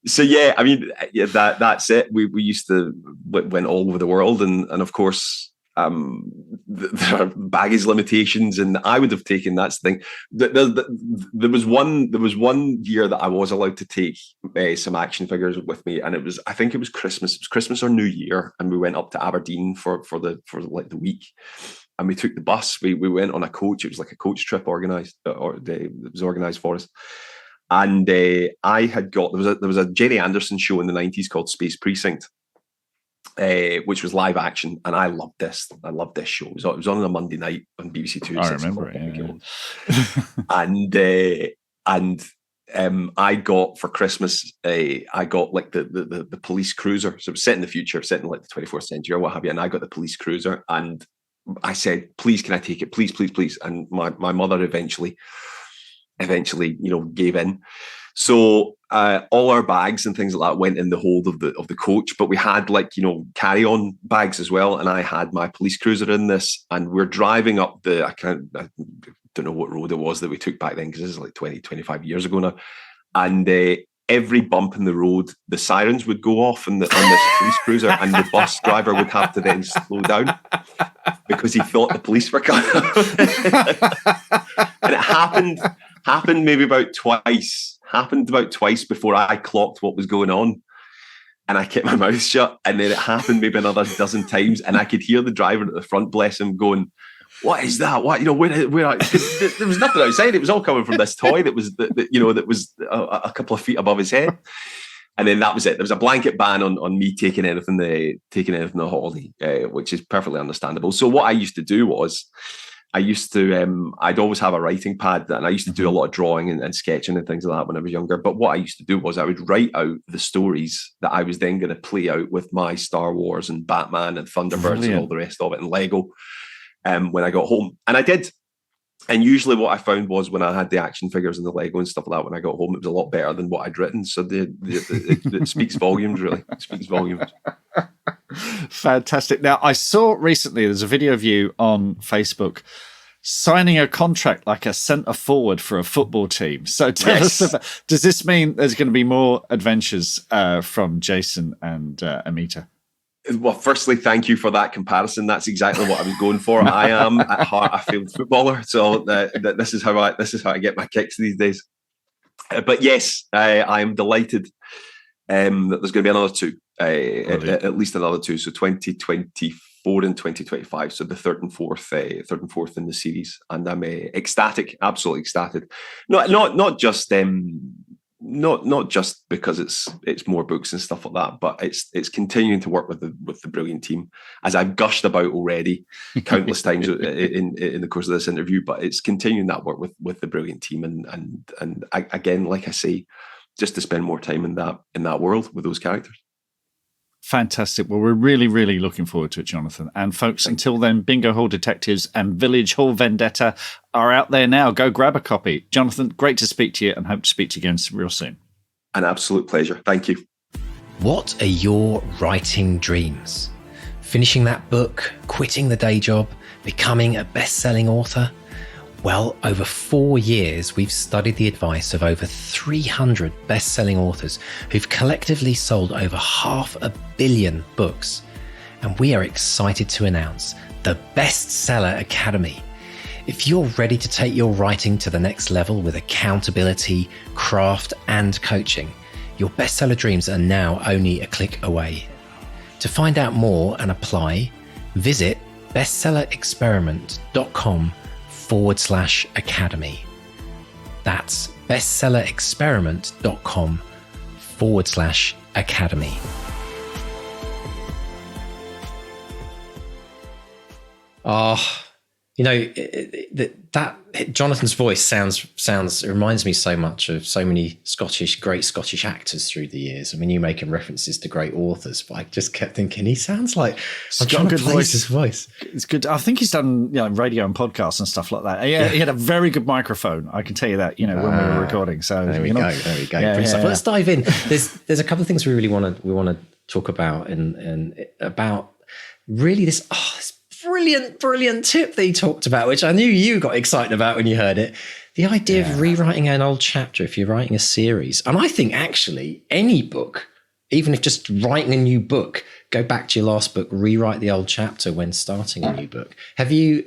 So yeah, I mean, that's it. We used to went all over the world, and of course, there are baggage limitations, and I would have taken, that's the thing. There was one year that I was allowed to take some action figures with me, and I think it was Christmas. It was Christmas or New Year, and we went up to Aberdeen for the week, and we took the bus. We went on a coach. It was like a coach trip organised, or it was organised for us. And I had got, there was a Jerry Anderson show in the 90s called Space Precinct, which was live action, and I loved this. I loved this show. It was on a Monday night on BBC Two. I remember it. I got for Christmas, I got like the police cruiser. So it was set in the future, set in like the 24th century or what have you. And I got the police cruiser, and I said, "Please, can I take it? Please, please, please." And my mother eventually, gave in. So all our bags and things like that went in the hold of the coach, but we had carry-on bags as well. And I had my police cruiser in this, and we're driving up I don't know what road it was that we took back then, because this is like 20, 25 years ago now. And every bump in the road, the sirens would go off on this police cruiser, and the bus driver would have to then slow down because he thought the police were coming. And it happened maybe about twice. Happened about twice before I clocked what was going on, and I kept my mouth shut. And then it happened maybe another dozen times, and I could hear the driver at the front, bless him, going, "What is that? What, there was nothing outside. It was all coming from this toy that was a couple of feet above his head." And then that was it. There was a blanket ban on me taking anything on holiday, which is perfectly understandable. So what I used to do was, I'd always have a writing pad, and I used to do a lot of drawing and sketching and things like that when I was younger. But what I used to do was I would write out the stories that I was then going to play out with my Star Wars and Batman and Thunderbirds and all the rest of it, and Lego when I got home. And I did. And usually what I found was, when I had the action figures and the Lego and stuff like that, when I got home, it was a lot better than what I'd written. So it speaks volumes, really. It speaks volumes. Fantastic. Now, I saw recently, there's a video of you on Facebook signing a contract like a centre forward for a football team. So tell us about, does this mean there's going to be more adventures from Jason and Amita? Well, firstly, thank you for that comparison. That's exactly what I was going for. I am at heart a field footballer, so this is how I get my kicks these days. But yes, I am delighted that there's going to be another two, at least another two. So 2024 and 2025. So the third and fourth in the series, and I'm ecstatic, absolutely ecstatic. Not just because it's more books and stuff like that, but it's continuing to work with the brilliant team, as I've gushed about already countless times in the course of this interview. But it's continuing that work with the brilliant team, and again, like I say, just to spend more time in that world with those characters. Fantastic. Well, we're really, really looking forward to it, Jonathan. And folks, until then, Bingo Hall Detectives and Village Hall Vendetta are out there now. Go grab a copy. Jonathan, great to speak to you, and hope to speak to you again real soon. An absolute pleasure. Thank you. What are your writing dreams? Finishing that book, quitting the day job, becoming a best-selling author? Well, over 4 years, we've studied the advice of over 300 best-selling authors who've collectively sold over 500 million books. And we are excited to announce the Bestseller Academy. If you're ready to take your writing to the next level with accountability, craft, and coaching, your bestseller dreams are now only a click away. To find out more and apply, visit bestsellerexperiment.com/academy. That's bestsellerexperiment.com/academy. That Jonathan's voice it reminds me so much of so many great Scottish actors through the years. I mean, you making references to great authors, but I just kept thinking he sounds like I'm trying to place his voice. It's good. I think he's done radio and podcasts and stuff like that. He had a very good microphone. I can tell you that. When we were recording. So there we go. Yeah. Let's dive in. There's a couple of things we really want to talk about and about really this brilliant tip that he talked about, which I knew you got excited about when you heard it. The idea of rewriting an old chapter if you're writing a series. And I think actually any book, even if just writing a new book, go back to your last book, rewrite the old chapter when starting a new book. Have you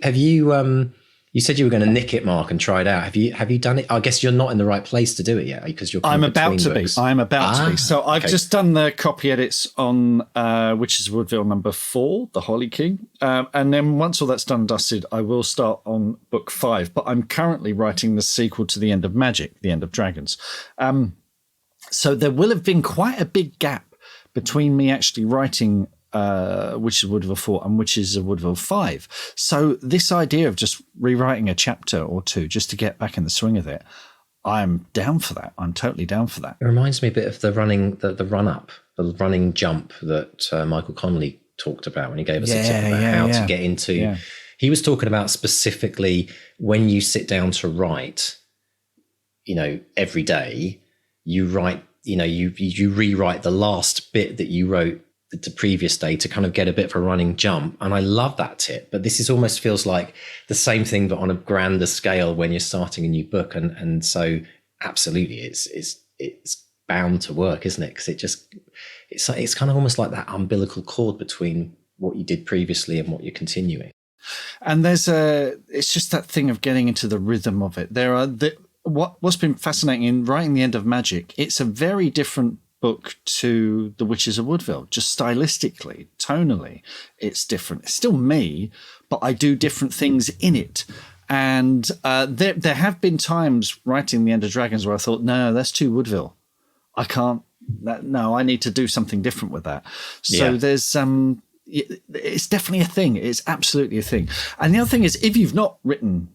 You said you were going to nick it, Mark, and try it out. Have you done it? I guess you're not in the right place to do it yet because you're. I'm about to be. I'm about to be. So I've just done the copy edits on which is Woodville number 4, The Holly King, and then once all that's done and dusted, I will start on book 5. But I'm currently writing the sequel to The End of Magic, The End of Dragons. So there will have been quite a big gap between me actually writing which is Woodville 4 and which is a Woodville 5. So this idea of just rewriting a chapter or two just to get back in the swing of it, I'm down for that. I'm totally down for that. It reminds me a bit of the running jump that Michael Connolly talked about when he gave us a tip about how to get into. Yeah. He was talking about specifically when you sit down to write, every day, you write, you rewrite the last bit that you wrote the previous day to kind of get a bit of a running jump. And I love that tip, but this is almost feels like the same thing, but on a grander scale when you're starting a new book. And so absolutely it's bound to work, isn't it? Because it's kind of almost like that umbilical cord between what you did previously and what you're continuing. And it's just that thing of getting into the rhythm of it. What's been fascinating in writing The End of Magic, it's a very different book to The Witches of Woodville, just stylistically, tonally, it's different. It's still me, but I do different things in it. And there have been times writing The End of Dragons where I thought, no, that's too Woodville. I can't. I need to do something different with that. So there's it's definitely a thing. It's absolutely a thing. And the other thing is, if you've not written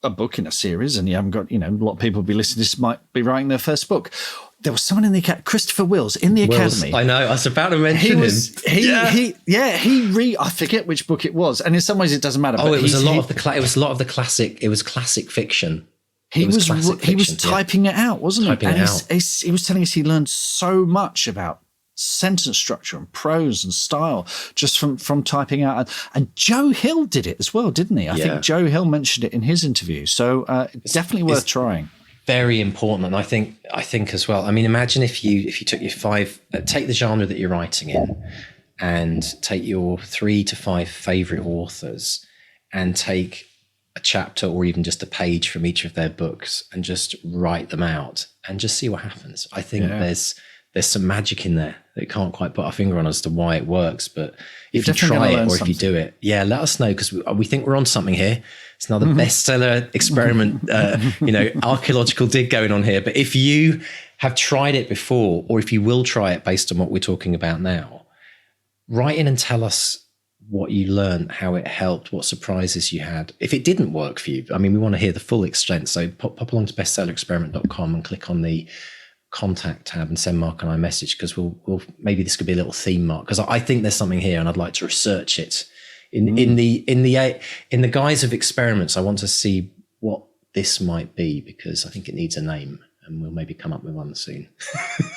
a book in a series and you haven't got, a lot of people will be listening to this might be writing their first book. There was someone in the academy, Christopher Wills, in the academy. I know. I was about to mention him. I forget which book it was, and in some ways it doesn't matter. It was a lot of the classic. It was classic fiction. He was typing it out, wasn't he? He was telling us he learned so much about sentence structure and prose and style just from typing out. And Joe Hill did it as well, didn't he? I think Joe Hill mentioned it in his interview. So definitely worth trying. Very important, and I think as well. I mean, imagine if you took your 5, take the genre that you're writing in, and take your 3 to 5 favorite authors, and take a chapter or even just a page from each of their books, and just write them out, and just see what happens. I think there's some magic in there that we can't quite put our finger on as to why it works, but if you try it or if you do it, let us know, because we think we're on something here. It's another bestseller experiment, archaeological dig going on here. But if you have tried it before, or if you will try it based on what we're talking about now, write in and tell us what you learned, how it helped, what surprises you had. If it didn't work for you, I mean, we want to hear the full extent. So pop along to bestsellerexperiment.com and click on the contact tab and send Mark and I a message, because we'll maybe this could be a little theme, Mark, because I think there's something here and I'd like to research it in the guise of experiments. I want to see what this might be, because I think it needs a name, and we'll maybe come up with one soon.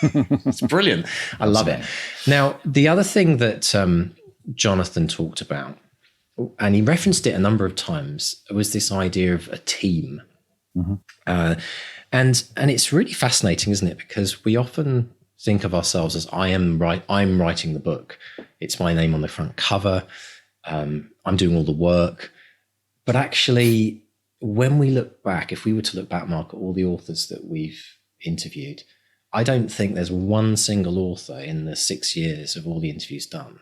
It's brilliant. I love it. Now, the other thing that Jonathan talked about, and he referenced it a number of times, was this idea of a team. And it's really fascinating, isn't it? Because we often think of ourselves as I'm writing the book. It's my name on the front cover. I'm doing all the work. But actually, when we look back, if we were to look back, Mark, at all the authors that we've interviewed, I don't think there's one single author in the 6 years of all the interviews done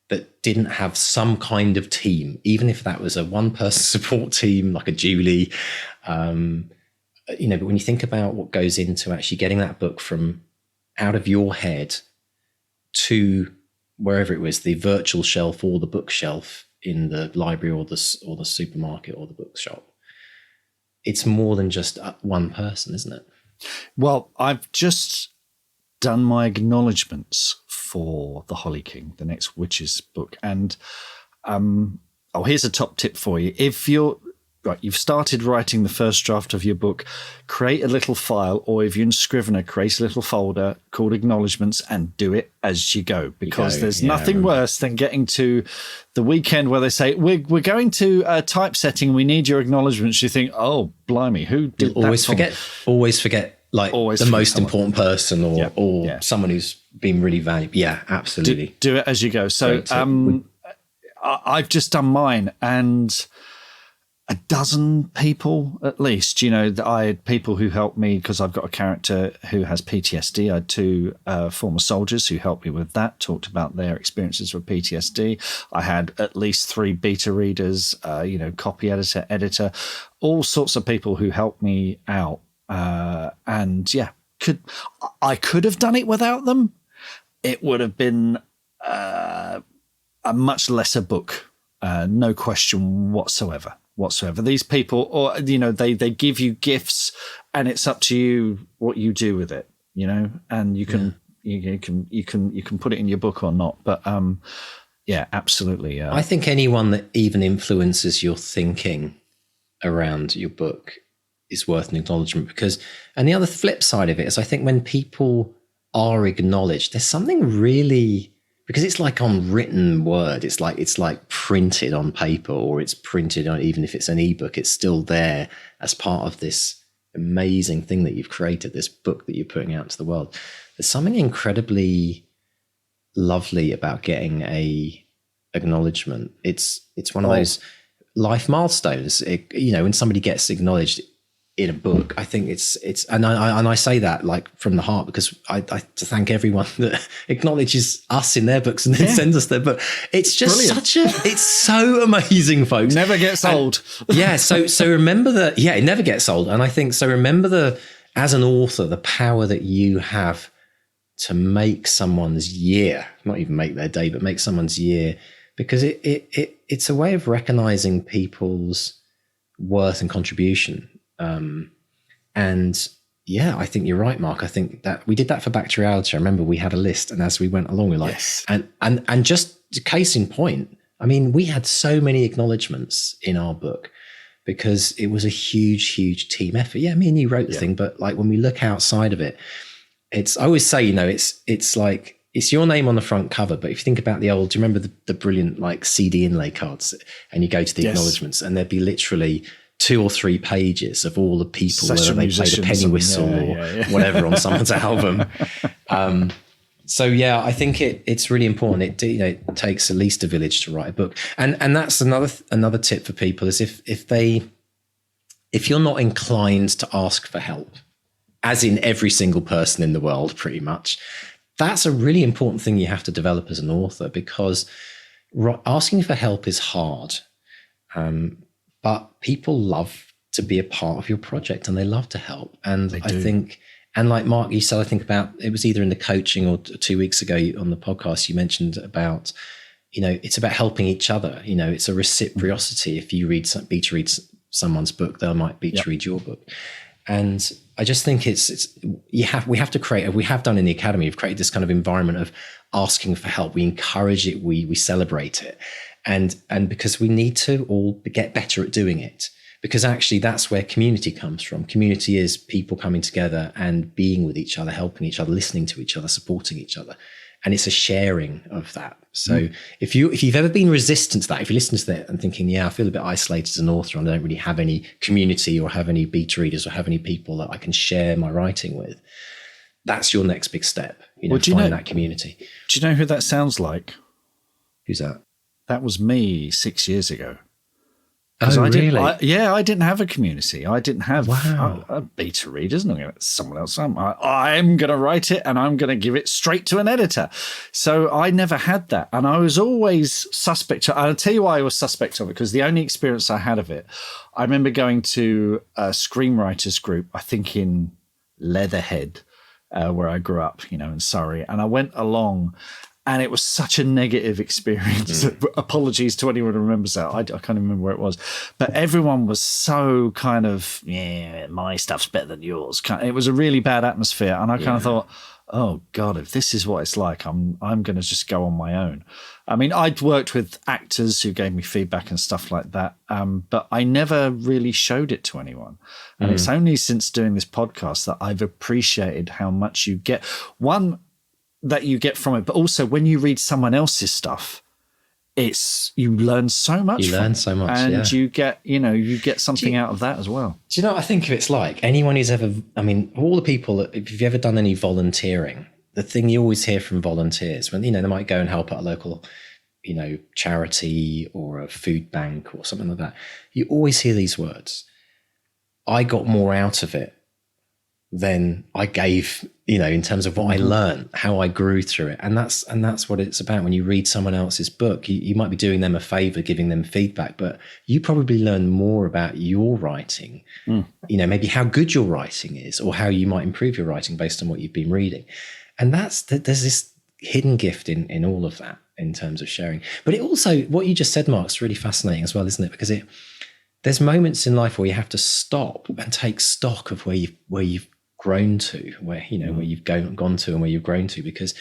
that didn't have some kind of team, even if that was a one-person support team, like a Julie. But when you think about what goes into actually getting that book from out of your head to wherever it was, the virtual shelf or the bookshelf in the library or the supermarket or the bookshop, it's more than just one person, isn't it? Well, I've just done my acknowledgements for The Holly King, the next Witches book. And here's a top tip for you. If you've started writing the first draft of your book, create a little file, or if you're in Scrivener, create a little folder called acknowledgements and do it as you go, because there's nothing worse than getting to the weekend where they say, we're going to typesetting, we need your acknowledgements. You think, oh, blimey, who did that? Always forget the most important person or someone who's been really valuable. Yeah, absolutely. Do it as you go. So I've just done mine, and a dozen people at least. I had people who helped me because I've got a character who has PTSD. I had two former soldiers who helped me with that, talked about their experiences with PTSD. I had at least 3 beta readers, copy editor, all sorts of people who helped me out. I could have done it without them. It would have been a much lesser book, no question whatsoever. These people, or they give you gifts, and it's up to you what you do with it. And you can you can put it in your book or not. But absolutely. I think anyone that even influences your thinking around your book is worth an acknowledgement, and the other flip side of it is I think when people are acknowledged, there's something really, because it's like on written word, it's like printed on paper, or it's printed on, even if it's an ebook, it's still there as part of this amazing thing that you've created, this book that you're putting out to the world. There's something incredibly lovely about getting a acknowledgement. It's one of those life milestones. When somebody gets acknowledged in a book, I think it's and I say that like from the heart, because I to thank everyone that acknowledges us in their books and then sends us their book. It's just brilliant. It's so amazing, folks. Never gets old. So remember that. Yeah, it never gets old. And I think so. Remember as an author, the power that you have to make someone's year, not even make their day, but make someone's year, because it's a way of recognizing people's worth and contribution. I think you're right, Mark. I think that we did that for Back to Reality. I remember we had a list, and as we went along, we're like, and just case in point, I mean, we had so many acknowledgements in our book because it was a huge team effort. Yeah, me and you wrote the thing, but like when we look outside of it, I always say, it's like, it's your name on the front cover. But if you think about do you remember the brilliant like CD inlay cards, and you go to the acknowledgements, and there'd be literally 2 or 3 pages of all the people, whether they played a penny whistle or whatever on someone's album. I think it's really important. It takes at least a village to write a book, and that's another tip for people is if you're not inclined to ask for help, as in every single person in the world, pretty much, that's a really important thing you have to develop as an author, because asking for help is hard. But people love to be a part of your project, and they love to help. And I think, and like Mark, you said, I think about, it was either in the coaching or 2 weeks ago on the podcast, you mentioned about, it's about helping each other. It's a reciprocity. If you beta read someone's book, they might beta read your book. And I just think we have to create, we have done in the academy, we've created this kind of environment of asking for help. We encourage it. We celebrate it. And because we need to all get better at doing it, because actually that's where community comes from. Community is people coming together and being with each other, helping each other, listening to each other, supporting each other. And it's a sharing of that. So if you've ever been resistant to that, if you listen to that and thinking, I feel a bit isolated as an author, and I don't really have any community or have any beta readers or have any people that I can share my writing with, that's your next big step, find that community. Do you know who that sounds like? Who's that? That was me 6 years ago. Oh, really? I didn't have a community. I didn't have a beta readers. I'm going to someone else. I'm going to write it, and I'm going to give it straight to an editor. So I never had that, and I was always suspect. I'll tell you why I was suspect of it, because the only experience I had of it, I remember going to a screenwriters group, I think in Leatherhead, where I grew up, in Surrey, and I went along. And it was such a negative experience. Apologies to anyone who remembers that. I can't remember where it was. But everyone was so kind of, my stuff's better than yours. It was a really bad atmosphere. And I kind of thought, oh, God, if this is what it's like, I'm going to just go on my own. I mean, I'd worked with actors who gave me feedback and stuff like that. But I never really showed it to anyone. And it's only since doing this podcast that I've appreciated how much you get. One, that you get from it, but also when you read someone else's stuff, you learn so much. And you get something out of that as well. Do you know what I think of it's like? Anyone who's ever, all the people, if you've ever done any volunteering, the thing you always hear from volunteers when, they might go and help at a local, charity or a food bank or something like that, you always hear these words. I got more out of it than I gave, in terms of what I learned, how I grew through it. And that's what it's about. When you read someone else's book, you might be doing them a favor, giving them feedback, but you probably learn more about your writing, maybe how good your writing is or how you might improve your writing based on what you've been reading. And there's this hidden gift in all of that in terms of sharing. But it also, what you just said, Mark, is really fascinating as well, isn't it? Because there's moments in life where you have to stop and take stock of where you've grown to, where you've gone to and where you've grown to, because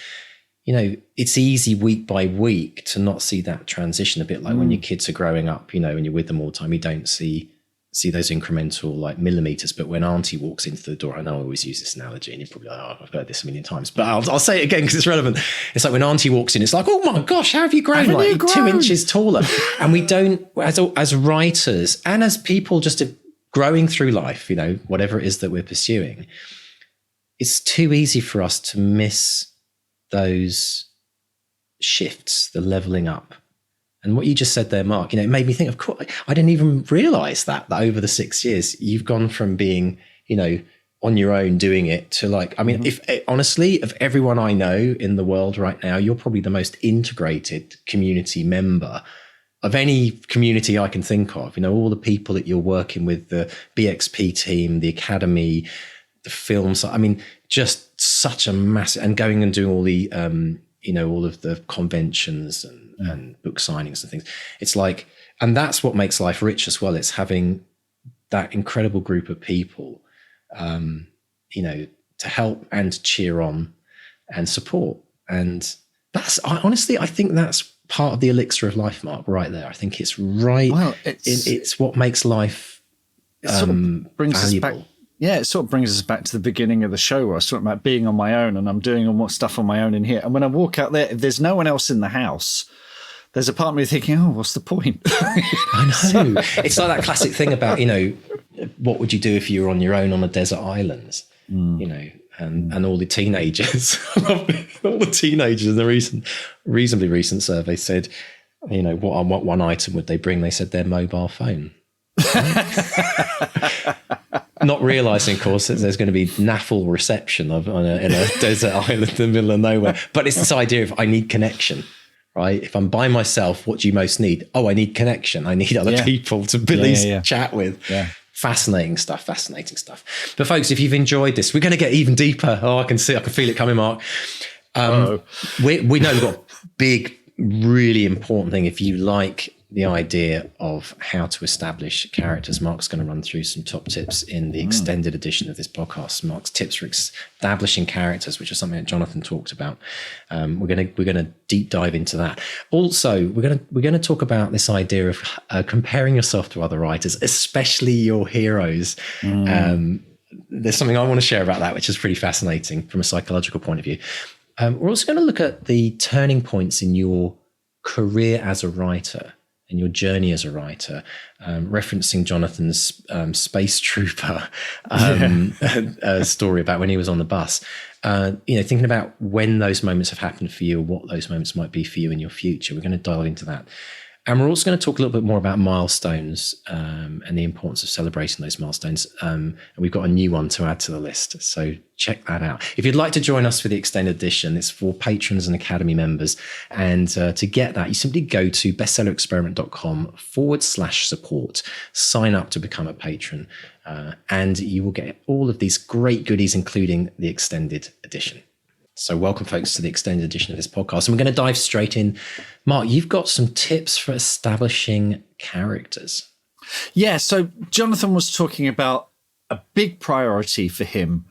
it's easy week by week to not see that transition, a bit like when your kids are growing up, and you're with them all the time, you don't see those incremental like millimeters. But when auntie walks into the door, I know I always use this analogy and you're probably like, oh, I've heard this a million times, but I'll say it again because it's relevant. It's like when auntie walks in, it's like, oh my gosh, how have you grown? Like 2 inches taller. And we don't, as writers and as people just growing through life, whatever it is that we're pursuing, it's too easy for us to miss those shifts, the leveling up. And what you just said there, Mark, it made me think, of course, I didn't even realize that over the 6 years, you've gone from being, on your own doing it to like, if honestly, of everyone I know in the world right now, you're probably the most integrated community member of any community I can think of. All the people that you're working with, the BXP team, the Academy, the films, just such a massive, and going and doing all the, all of the conventions and book signings and things. It's like, and that's what makes life rich as well. It's having that incredible group of people, to help and cheer on and support. And I think that's part of the elixir of life, Mark, right there. I think it's right. Well, it's what makes life brings valuable. Us back. Yeah, it sort of brings us back to the beginning of the show where I was talking about being on my own, and I'm doing all stuff on my own in here. And when I walk out there, if there's no one else in the house, there's a part of me thinking, oh, what's the point? I know. It's like that classic thing about, what would you do if you were on your own on a desert island? And all the teenagers, all the teenagers in the reasonably recent survey said, what one item would they bring? They said their mobile phone. Not realizing, of course, that there's going to be naffle reception in a desert island in the middle of nowhere. But it's this idea of I need connection, right? If I'm by myself, what do you most need? Oh, I need connection. I need other people to at least chat with. Yeah. Fascinating stuff. But folks, if you've enjoyed this, we're going to get even deeper. Oh, I can feel it coming, Mark. We know we've got a big, really important thing. If you like the idea of how to establish characters, Mark's going to run through some top tips in the extended edition of this podcast. Mark's tips for establishing characters, which is something that Jonathan talked about. We're going to deep dive into that. Also, we're going to talk about this idea of comparing yourself to other writers, especially your heroes. There's something I want to share about that, which is pretty fascinating from a psychological point of view. We're also going to look at the turning points in your career as a writer and your journey as a writer, referencing Jonathan's space trooper story about when he was on the bus. Thinking about when those moments have happened for you, what those moments might be for you in your future. We're going to dive into that. And we're also going to talk a little bit more about milestones and the importance of celebrating those milestones. And we've got a new one to add to the list. So check that out. If you'd like to join us for the extended edition, it's for patrons and Academy members. And to get that, you simply go to bestsellerexperiment.com/support, sign up to become a patron, and you will get all of these great goodies, including the extended edition. So welcome, folks, to the extended edition of this podcast. And we're going to dive straight in. Mark, you've got some tips for establishing characters. Yeah, so Jonathan was talking about a big priority for him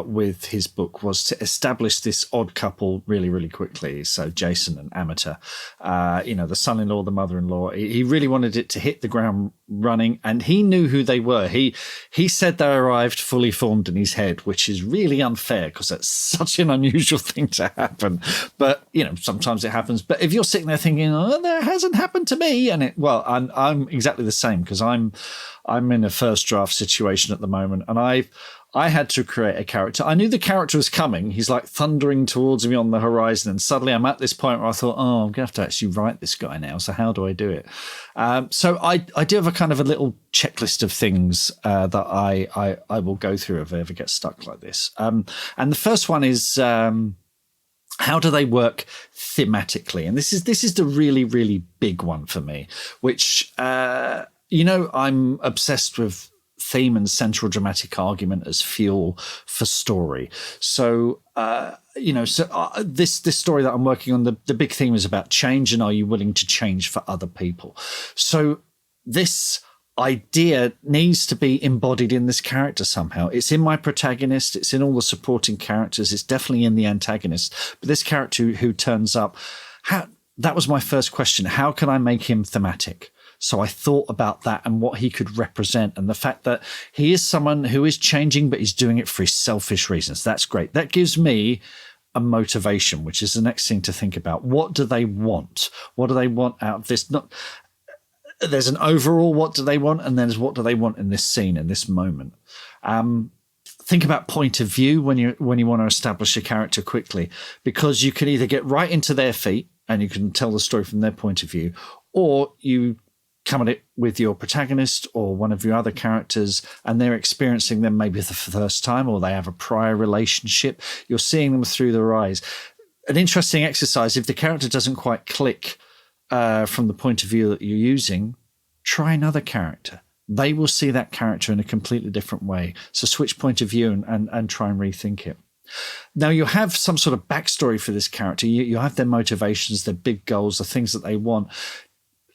with his book was to establish this odd couple really, really quickly. So Jason and Amateur, the son-in-law, the mother-in-law, he really wanted it to hit the ground running, and he knew who they were. He said they arrived fully formed in his head, which is really unfair because that's such an unusual thing to happen. But, sometimes it happens. But if you're sitting there thinking, oh, that hasn't happened to me, I'm exactly the same because I'm in a first draft situation at the moment, and I had to create a character. I knew the character was coming. He's like thundering towards me on the horizon. And suddenly I'm at this point where I thought, I'm going to have to actually write this guy now. So how do I do it? So I do have a kind of a little checklist of things that I will go through if I ever get stuck like this. And the first one is how do they work thematically? And this is the really, really big one for me, which, I'm obsessed with theme and central dramatic argument as fuel for story. So, this story that I'm working on, the big theme is about change, and are you willing to change for other people? So this idea needs to be embodied in this character somehow. It's in my protagonist, it's in all the supporting characters, it's definitely in the antagonist. But this character who turns up, that was my first question. How can I make him thematic? So I thought about that and what he could represent, and the fact that he is someone who is changing, but he's doing it for his selfish reasons. That's great. That gives me a motivation, which is the next thing to think about. What do they want? What do they want out of this? There's an overall what do they want, and then there's what do they want in this scene, in this moment. Think about point of view when you want to establish a character quickly, because you can either get right into their feet and you can tell the story from their point of view, or you come at it with your protagonist or one of your other characters, and they're experiencing them maybe for the first time, or they have a prior relationship. You're seeing them through their eyes. An interesting exercise, if the character doesn't quite click from the point of view that you're using, try another character. They will see that character in a completely different way. So switch point of view and try and rethink it. Now, you have some sort of backstory for this character. You have their motivations, their big goals, the things that they want.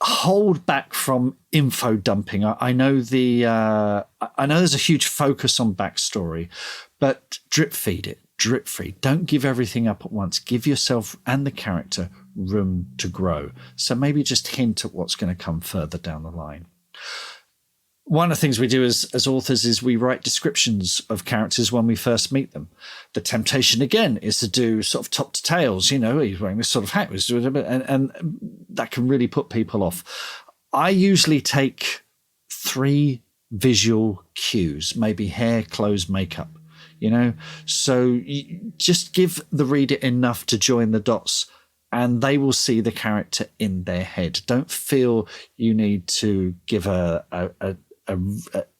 Hold back from info dumping. I know there's a huge focus on backstory, but drip feed it, drip feed. Don't give everything up at once. Give yourself and the character room to grow. So maybe just hint at what's going to come further down the line. One of the things we do as authors is we write descriptions of characters when we first meet them. The temptation, again, is to do sort of top to tails. He's wearing this sort of hat, and that can really put people off. I usually take 3 visual cues, maybe hair, clothes, makeup, So you just give the reader enough to join the dots, and they will see the character in their head. Don't feel you need to give a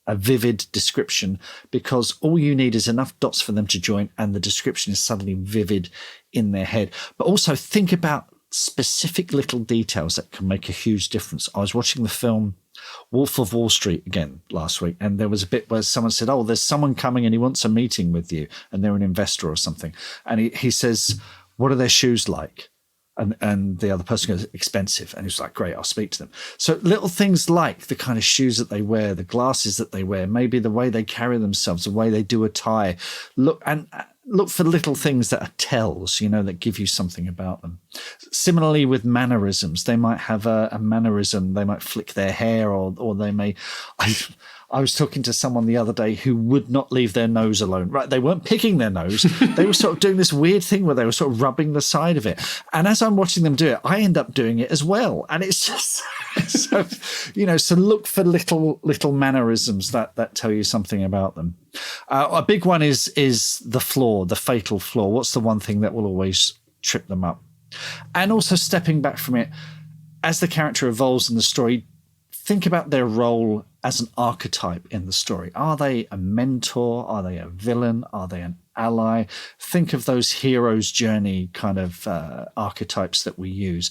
vivid description, because all you need is enough dots for them to join, and the description is suddenly vivid in their head. But also think about specific little details that can make a huge difference. I was watching the film Wolf of Wall Street again last week, and there was a bit where someone said, there's someone coming and he wants a meeting with you, and they're an investor or something. And he says, what are their shoes like? And the other person goes, expensive. And he's like, great, I'll speak to them. So little things like the kind of shoes that they wear, the glasses that they wear, maybe the way they carry themselves, the way they do a tie. Look for little things that are tells, that give you something about them. Similarly with mannerisms, they might have a mannerism. They might flick their hair, or they may... I was talking to someone the other day who would not leave their nose alone. Right, they weren't picking their nose. They were sort of doing this weird thing where they were sort of rubbing the side of it. And as I'm watching them do it, I end up doing it as well. And it's just so look for little mannerisms that tell you something about them. A big one is the flaw, the fatal flaw. What's the one thing that will always trip them up? And also stepping back from it, as the character evolves in the story, think about their role as an archetype in the story. Are they a mentor? Are they a villain? Are they an ally? Think of those hero's journey kind of archetypes that we use.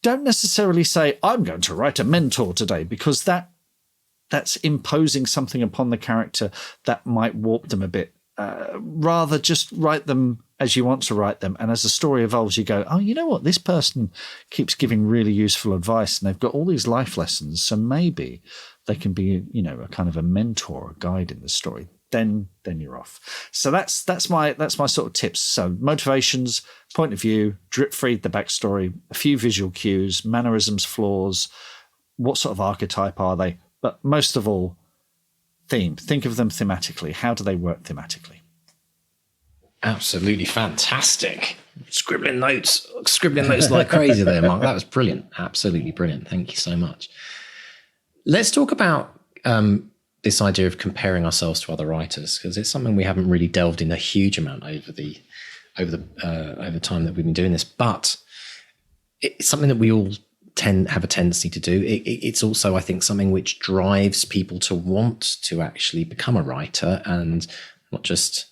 Don't necessarily say, I'm going to write a mentor today, because that's imposing something upon the character that might warp them a bit. Rather, just write them as you want to write them. And as the story evolves, you go, you know what? This person keeps giving really useful advice, and they've got all these life lessons. So maybe they can be, a kind of a mentor, a guide in the story. Then you're off. So that's my sort of tips. So motivations, point of view, drip feed the backstory, a few visual cues, mannerisms, flaws. What sort of archetype are they? But most of all, theme. Think of them thematically. How do they work thematically? Absolutely fantastic. Scribbling notes like crazy there, Mark. That was brilliant. Absolutely brilliant. Thank you so much. Let's talk about this idea of comparing ourselves to other writers, because it's something we haven't really delved in a huge amount over the time that we've been doing this, but it's something that we all have a tendency to do. It's also, I think, something which drives people to want to actually become a writer, and not just,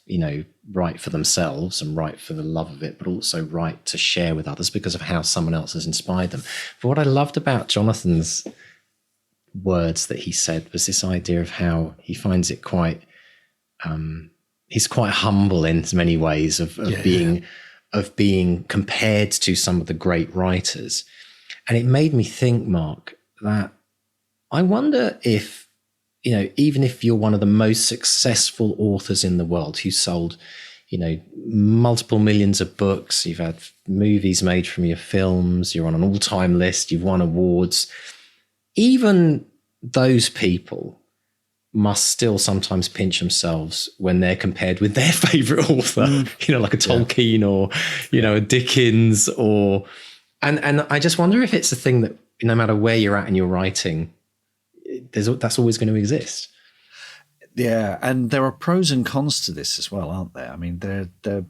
write for themselves and write for the love of it, but also write to share with others because of how someone else has inspired them. But what I loved about Jonathan's words that he said was this idea of how he finds it quite, he's quite humble in many ways of being compared to some of the great writers. And it made me think, Mark, that I wonder if, even if you're one of the most successful authors in the world who sold, multiple millions of books, you've had movies made from your films, you're on an all-time list, you've won awards, even those people must still sometimes pinch themselves when they're compared with their favorite author, like a Tolkien or, a Dickens and I just wonder if it's a thing that no matter where you're at in your writing, that's always going to exist. Yeah, and there are pros and cons to this as well, aren't there? I mean, the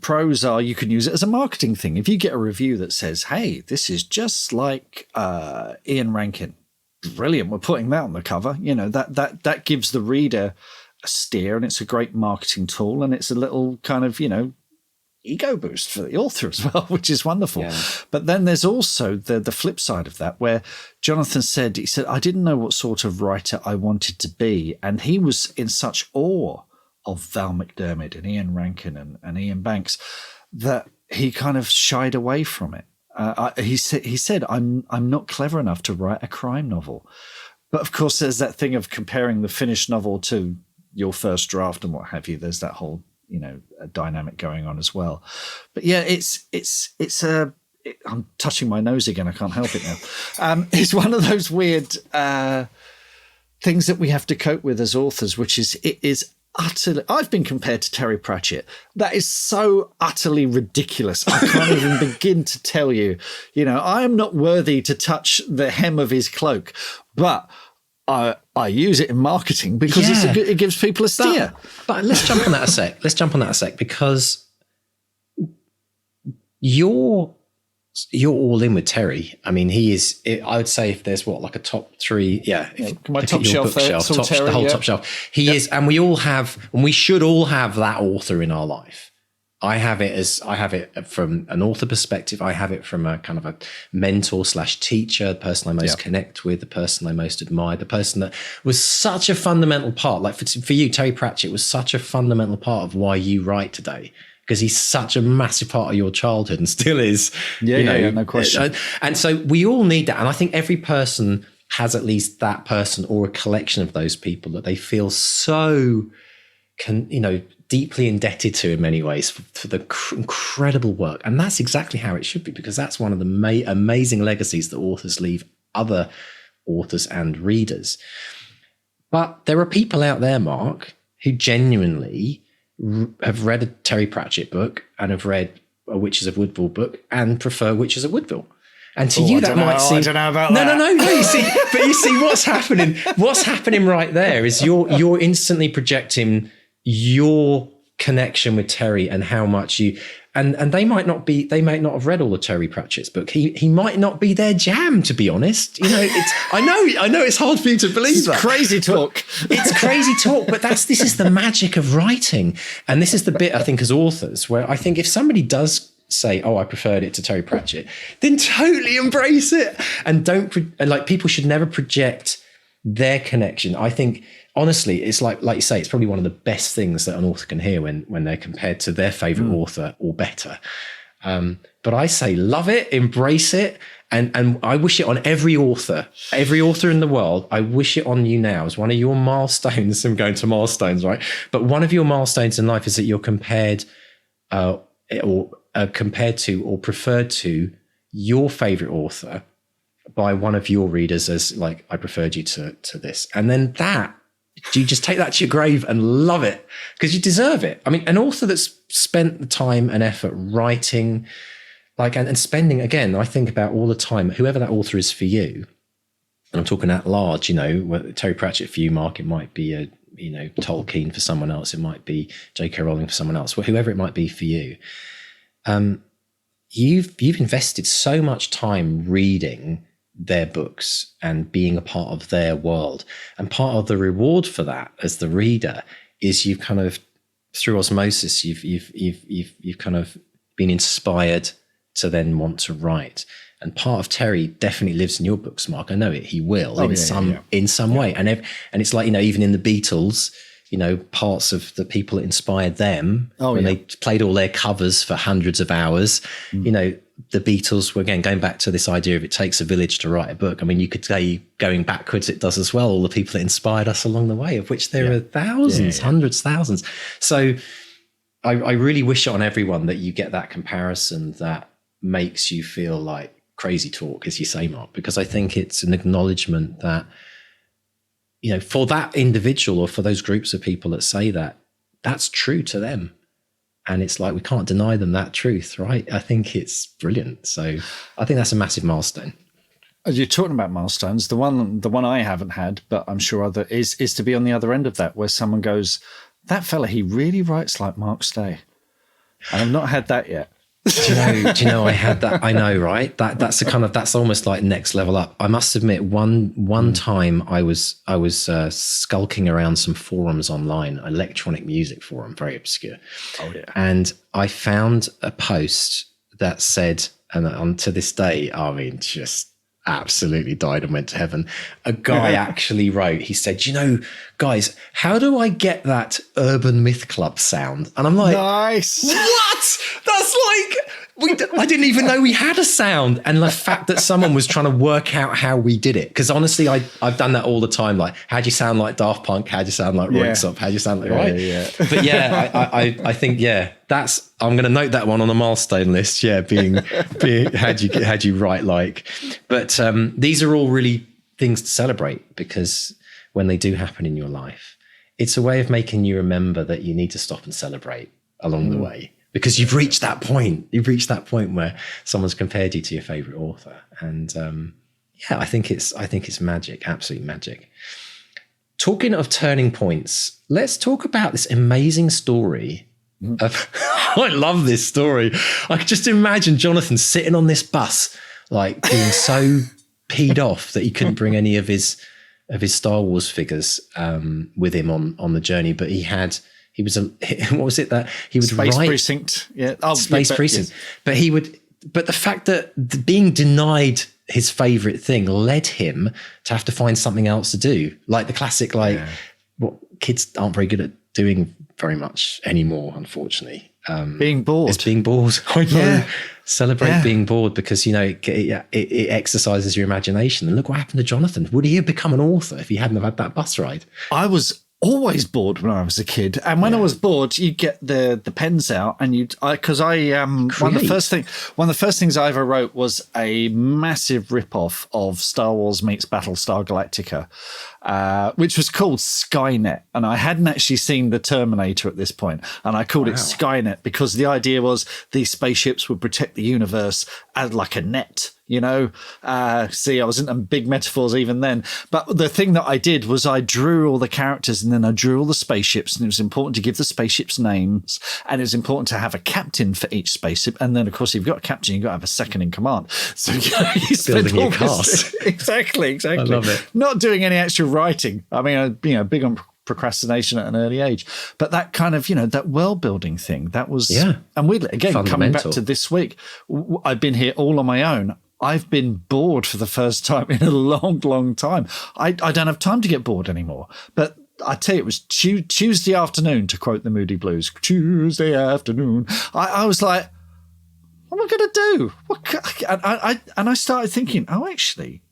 pros are you can use it as a marketing thing. If you get a review that says, "Hey, this is just like Ian Rankin," brilliant, we're putting that on the cover. That gives the reader a steer, and it's a great marketing tool, and it's a little kind of ego boost for the author as well, which is wonderful. Yeah. But then there's also the flip side of that, where Jonathan said, I didn't know what sort of writer I wanted to be. And he was in such awe of Val McDermid and Ian Rankin and Ian Banks that he kind of shied away from it. He said, I'm not clever enough to write a crime novel. But of course, there's that thing of comparing the finished novel to your first draft and what have you. There's that whole a dynamic going on as well. But yeah, I'm touching my nose again. I can't help it now. It's one of those weird things that we have to cope with as authors, which is it is utterly. I've been compared to Terry Pratchett. That is so utterly ridiculous. I can't even begin to tell you. I am not worthy to touch the hem of his cloak, but I use it in marketing because it gives people a steer. But let's jump on that a sec. Because you're all in with Terry. I mean, he is. I would say if there's like a top three, my top shelf, the whole top shelf. He is, and we all have, and we should all have that author in our life. I have it from an author perspective. I have it from a kind of a mentor / teacher, the person I most connect with, the person I most admire, the person that was such a fundamental part. Like for you, Terry Pratchett was such a fundamental part of why you write today, because he's such a massive part of your childhood and still is. No question. And so we all need that. And I think every person has at least that person or a collection of those people that they feel so deeply indebted to in many ways for the incredible work. And that's exactly how it should be, because that's one of the amazing legacies that authors leave other authors and readers. But there are people out there, Mark, who genuinely have read a Terry Pratchett book and have read a Witches of Woodville book and prefer Witches of Woodville. And to you, that might seem. I don't know about that. No. You see, what's happening? What's happening right there is you're instantly projecting your connection with Terry and how much you and they might not have read all of Terry Pratchett's book. He might not be their jam, to be honest. I know it's hard for you to believe that. Crazy talk. It's crazy talk, but this is the magic of writing. And this is the bit I think as authors where I think if somebody does say, "Oh, I preferred it to Terry Pratchett," then totally embrace it and people should never project their connection. I think honestly, it's like you say, it's probably one of the best things that an author can hear when they're compared to their favorite author or better. But I say, love it, embrace it. And I wish it on every author in the world. I wish it on you now as one of your milestones. I'm going to milestones, right? But one of your milestones in life is that you're compared compared to or preferred to your favorite author by one of your readers as like, I preferred you to this. And then you just take that to your grave and love it because you deserve it. I mean, an author that's spent the time and effort writing, and spending, again, I think about all the time, whoever that author is for you, and I'm talking at large, Terry Pratchett for you, Mark, it might be a, Tolkien for someone else. It might be J.K. Rowling for someone else, whoever it might be for you. You've invested so much time reading their books and being a part of their world. And part of the reward for that as the reader is you've kind of, through osmosis, you've kind of been inspired to then want to write. And part of Terry definitely lives in your books, Mark. I know it. He will in some way. And it's like, even in the Beatles, parts of the people that inspired them when they played all their covers for hundreds of hours, the Beatles were, again, going back to this idea of it takes a village to write a book. I mean, you could say going backwards, it does as well. All the people that inspired us along the way, of which there are thousands, hundreds, thousands. So I really wish on everyone that you get that comparison that makes you feel like crazy talk, as you say, Mark, because I think it's an acknowledgement that, for that individual or for those groups of people that say that, that's true to them. And it's like, we can't deny them that truth, right? I think it's brilliant. So I think that's a massive milestone. As you're talking about milestones, the one I haven't had, but I'm sure other is to be on the other end of that, where someone goes, that fella, he really writes like Mark Stay. And I've not had that yet. Do you know I had that? I know, right? That's almost like next level up. I must admit, one time I was skulking around some forums online, electronic music forum, very obscure. Oh yeah. And I found a post that said, and to this day, I mean, just absolutely died and went to heaven. A guy actually wrote, he said, guys, how do I get that Urban Myth Club sound? And I'm like, nice. What? That's like, I didn't even know we had a sound. And the fact that someone was trying to work out how we did it. Because honestly, I've done that all the time. Like, how do you sound like Daft Punk? How do you sound like Royksop? How do you sound like, right? Yeah. But I think, I'm going to note that one on the milestone list. Yeah. Being how'd you write like, but these are all really things to celebrate, because when they do happen in your life, it's a way of making you remember that you need to stop and celebrate along the way, because you've reached that point. You've reached that point where someone's compared you to your favorite author. And I think it's magic, absolute magic. Talking of turning points, let's talk about this amazing story. I love this story. I could just imagine Jonathan sitting on this bus, like being so peed off that he couldn't bring any of his Star Wars figures with him on the journey. But he was what was it that he would Space write? Precinct. Yeah. Space Precinct. Yes. But the fact that being denied his favorite thing led him to have to find something else to do. Like the classic, what kids aren't very good at doing very much anymore, unfortunately. Being bored. It's being bored. I know. Yeah. Celebrate being bored, because, it exercises your imagination. And look what happened to Jonathan. Would he have become an author if he hadn't have had that bus ride? I was always bored when I was a kid, and when I was bored, you'd get the pens out, and one of the first things I ever wrote was a massive rip-off of Star Wars meets Battlestar Galactica, which was called Skynet, and I hadn't actually seen the Terminator at this point, and I called it Skynet because the idea was these spaceships would protect the universe as like a net. See, I was into big metaphors even then. But the thing that I did was I drew all the characters, and then I drew all the spaceships, and it was important to give the spaceships names, and it was important to have a captain for each spaceship. And then, of course, if you've got a captain, you've got to have a second in command. So you building your cast. Exactly. I love it. Not doing any extra writing. I mean, big on procrastination at an early age, but that kind of, that world building thing, that was, and we again, coming back to this week, I've been here all on my own. I've been bored for the first time in a long, long time. I don't have time to get bored anymore. But I tell you, it was Tuesday afternoon, to quote the Moody Blues, Tuesday afternoon. I was like, what am I going to do? And I started thinking, actually.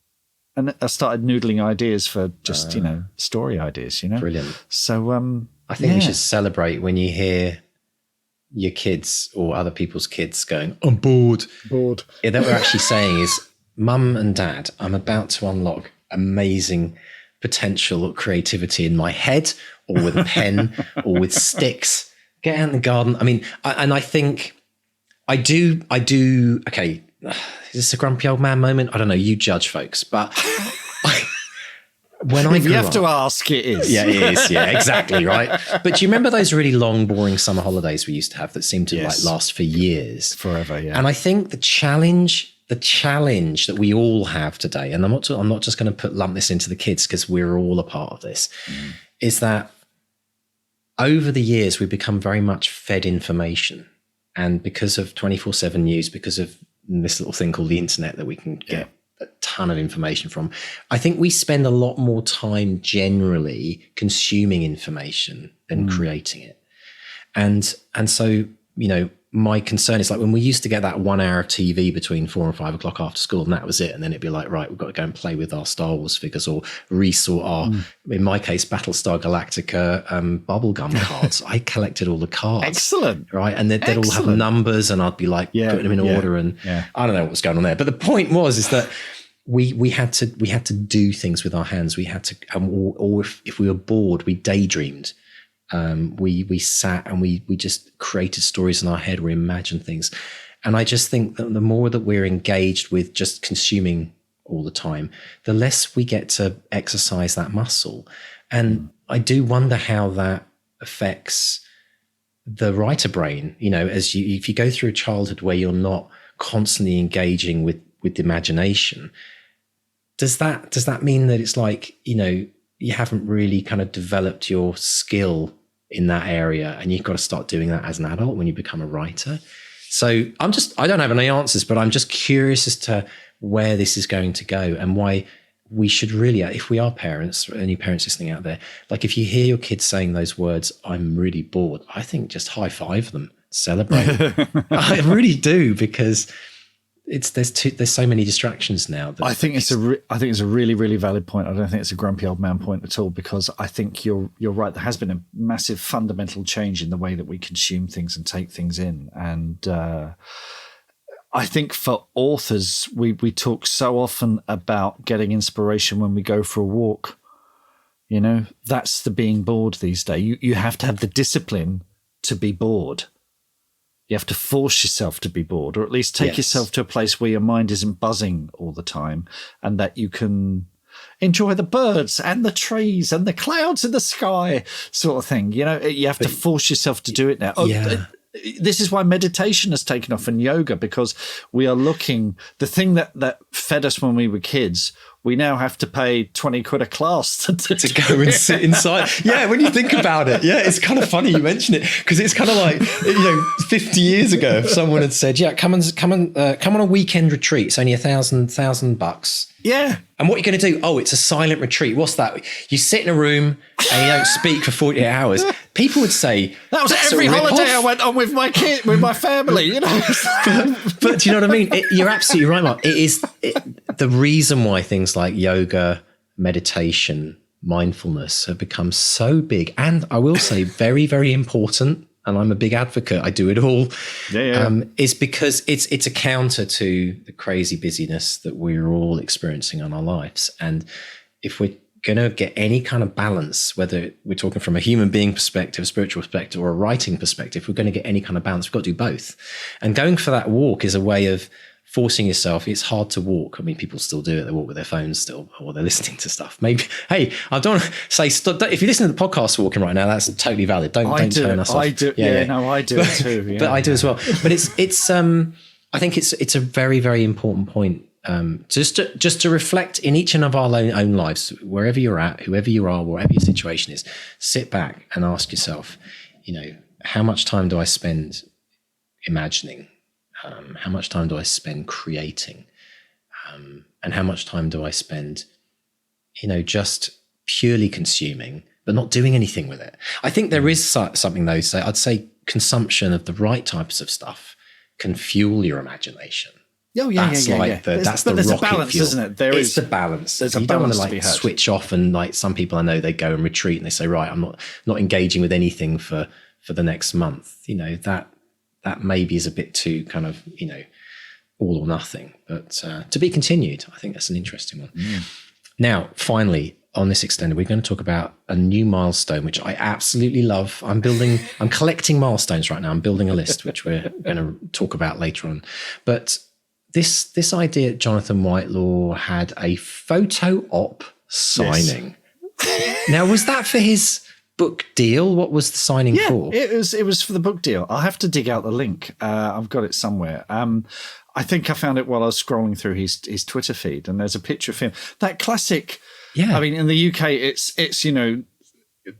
And I started noodling ideas for just, story ideas, Brilliant. So I think we should celebrate when you hear your kids or other people's kids going, I'm bored. Yeah, that we're actually saying is, Mum and Dad, I'm about to unlock amazing potential or creativity in my head, or with a pen, or with sticks. Get out in the garden. I mean, I think I do. Okay, is this a grumpy old man moment? I don't know. You judge, folks. But when I if you grew have up, to ask, it is. Yeah, it is. Yeah, exactly. Right. But do you remember those really long, boring summer holidays we used to have that seemed to like last for years? Forever, yeah. And I think the challenge that we all have today, and I'm not just going to lump this into the kids because we're all a part of this, is that over the years we've become very much fed information. And because of 24/7 news, because of this little thing called the internet that we can get a ton of information from, I think we spend a lot more time generally consuming information than creating it. And so, my concern is like when we used to get that 1 hour of TV between 4 and 5 o'clock after school, and that was it. And then it'd be like, right, we've got to go and play with our Star Wars figures or resort our, in my case, Battlestar Galactica bubblegum cards. I collected all the cards. Excellent. Right. And they'd all have numbers and I'd be like putting them in order. And I don't know what was going on there. But the point is that we had to do things with our hands. We had to, or if we were bored, we daydreamed. We sat and we just created stories in our head. We imagined things. And I just think that the more that we're engaged with just consuming all the time, the less we get to exercise that muscle. And I do wonder how that affects the writer brain, as if you go through a childhood where you're not constantly engaging with the imagination, does that mean that it's like, you haven't really kind of developed your skill in that area and you've got to start doing that as an adult when you become a writer? So I don't have any answers, but I'm just curious as to where this is going to go and why we should really, if we are parents, or any parents listening out there, like if you hear your kids saying those words, I'm really bored, I think just high five them, celebrate. I really do, because there's so many distractions now. I think it's a really, really valid point. I don't think it's a grumpy old man point at all, because I think you're right. There has been a massive fundamental change in the way that we consume things and take things in. And I think for authors, we talk so often about getting inspiration when we go for a walk. That's the being bored these days. You have to have the discipline to be bored. You have to force yourself to be bored, or at least take yourself to a place where your mind isn't buzzing all the time and that you can enjoy the birds and the trees and the clouds in the sky sort of thing. You have to force yourself to do it now. This is why meditation has taken off in yoga, because we are looking, the thing that fed us when we were kids, we now have to pay 20 quid a class to go and sit inside. Yeah, when you think about it, it's kind of funny you mention it, because it's kind of like 50 years ago, if someone had said, come on a weekend retreat, it's only $1,000. Yeah. And what you're going to do? Oh, it's a silent retreat. What's that? You sit in a room and you don't speak for 48 hours. People would say that was every holiday I went on with my kid, with my family. But do you know what I mean? You're absolutely right, Mark. It is the reason why things like yoga, meditation, mindfulness have become so big, and I will say very, very important. And I'm a big advocate. I do it all. Is because it's a counter to the crazy busyness that we're all experiencing in our lives. And if we're going to get any kind of balance, whether we're talking from a human being perspective, a spiritual perspective, or a writing perspective, if we're going to get any kind of balance, we've got to do both. And going for that walk is a way of forcing yourself. It's hard to walk. I mean, people still do it. They walk with their phones still, or they're listening to stuff. Maybe, hey, I don't want to say, if you listen to the podcast walking right now, that's totally valid. Don't turn us off. I do. I do it too. Yeah. But I do as well. But it's I think it's a very, very important point. Just to reflect in each and of our own lives, wherever you're at, whoever you are, wherever your situation is, sit back and ask yourself, how much time do I spend imagining? How much time do I spend creating? And how much time do I spend, just purely consuming, but not doing anything with it? I think there is something though, so I'd say consumption of the right types of stuff can fuel your imagination. That's the rocket a balance, fuel. Isn't it? It's a balance. There's a you balance don't want to switch off, and like some people I know, they go and retreat and they say, right, I'm not engaging with anything for the next month. That maybe is a bit too kind of, all or nothing, but to be continued. I think that's an interesting one. Now, finally, on this extended, we're going to talk about a new milestone, which I absolutely love. I'm collecting milestones right now. I'm building a list, which we're going to talk about later on. But this idea, Jonathan Whitelaw had a photo op signing. Now, was that for his book deal? What was the signing for? It was for the book deal. I'll have to dig out the link. I've got it somewhere. I think I found it while I was scrolling through his Twitter feed, and there's a picture of him. That classic. Yeah. I mean, in the UK, it's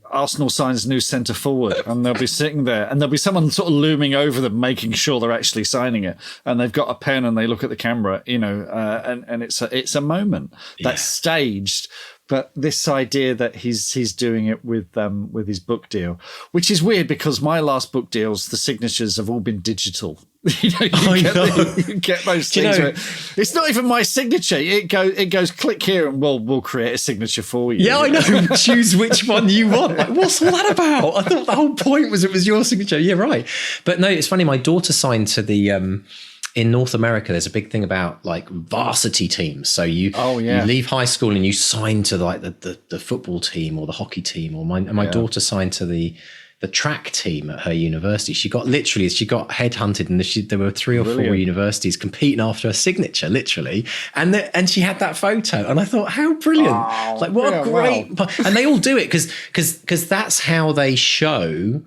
Arsenal signs new centre forward, and they'll be sitting there, and there'll be someone sort of looming over them, making sure they're actually signing it, and they've got a pen and they look at the camera, and it's a moment that's staged. But this idea that he's doing it with his book deal, which is weird because my last book deals, the signatures have all been digital. You get those things. Where it's not even my signature. It goes click here and we'll create a signature for you. Yeah, I know. Choose which one you want. Like, what's all that about? I thought the whole point was it was your signature. Yeah, right. But no, it's funny. My daughter signed to the in North America. There's a big thing about like varsity teams. So you leave high school and you sign to like the football team or the hockey team. Or my daughter signed to the track team at her university. She got headhunted, and there were 3 or 4 universities competing after her signature, literally. And she had that photo, and I thought, how brilliant! Like, what a great! And they all do it because that's how they show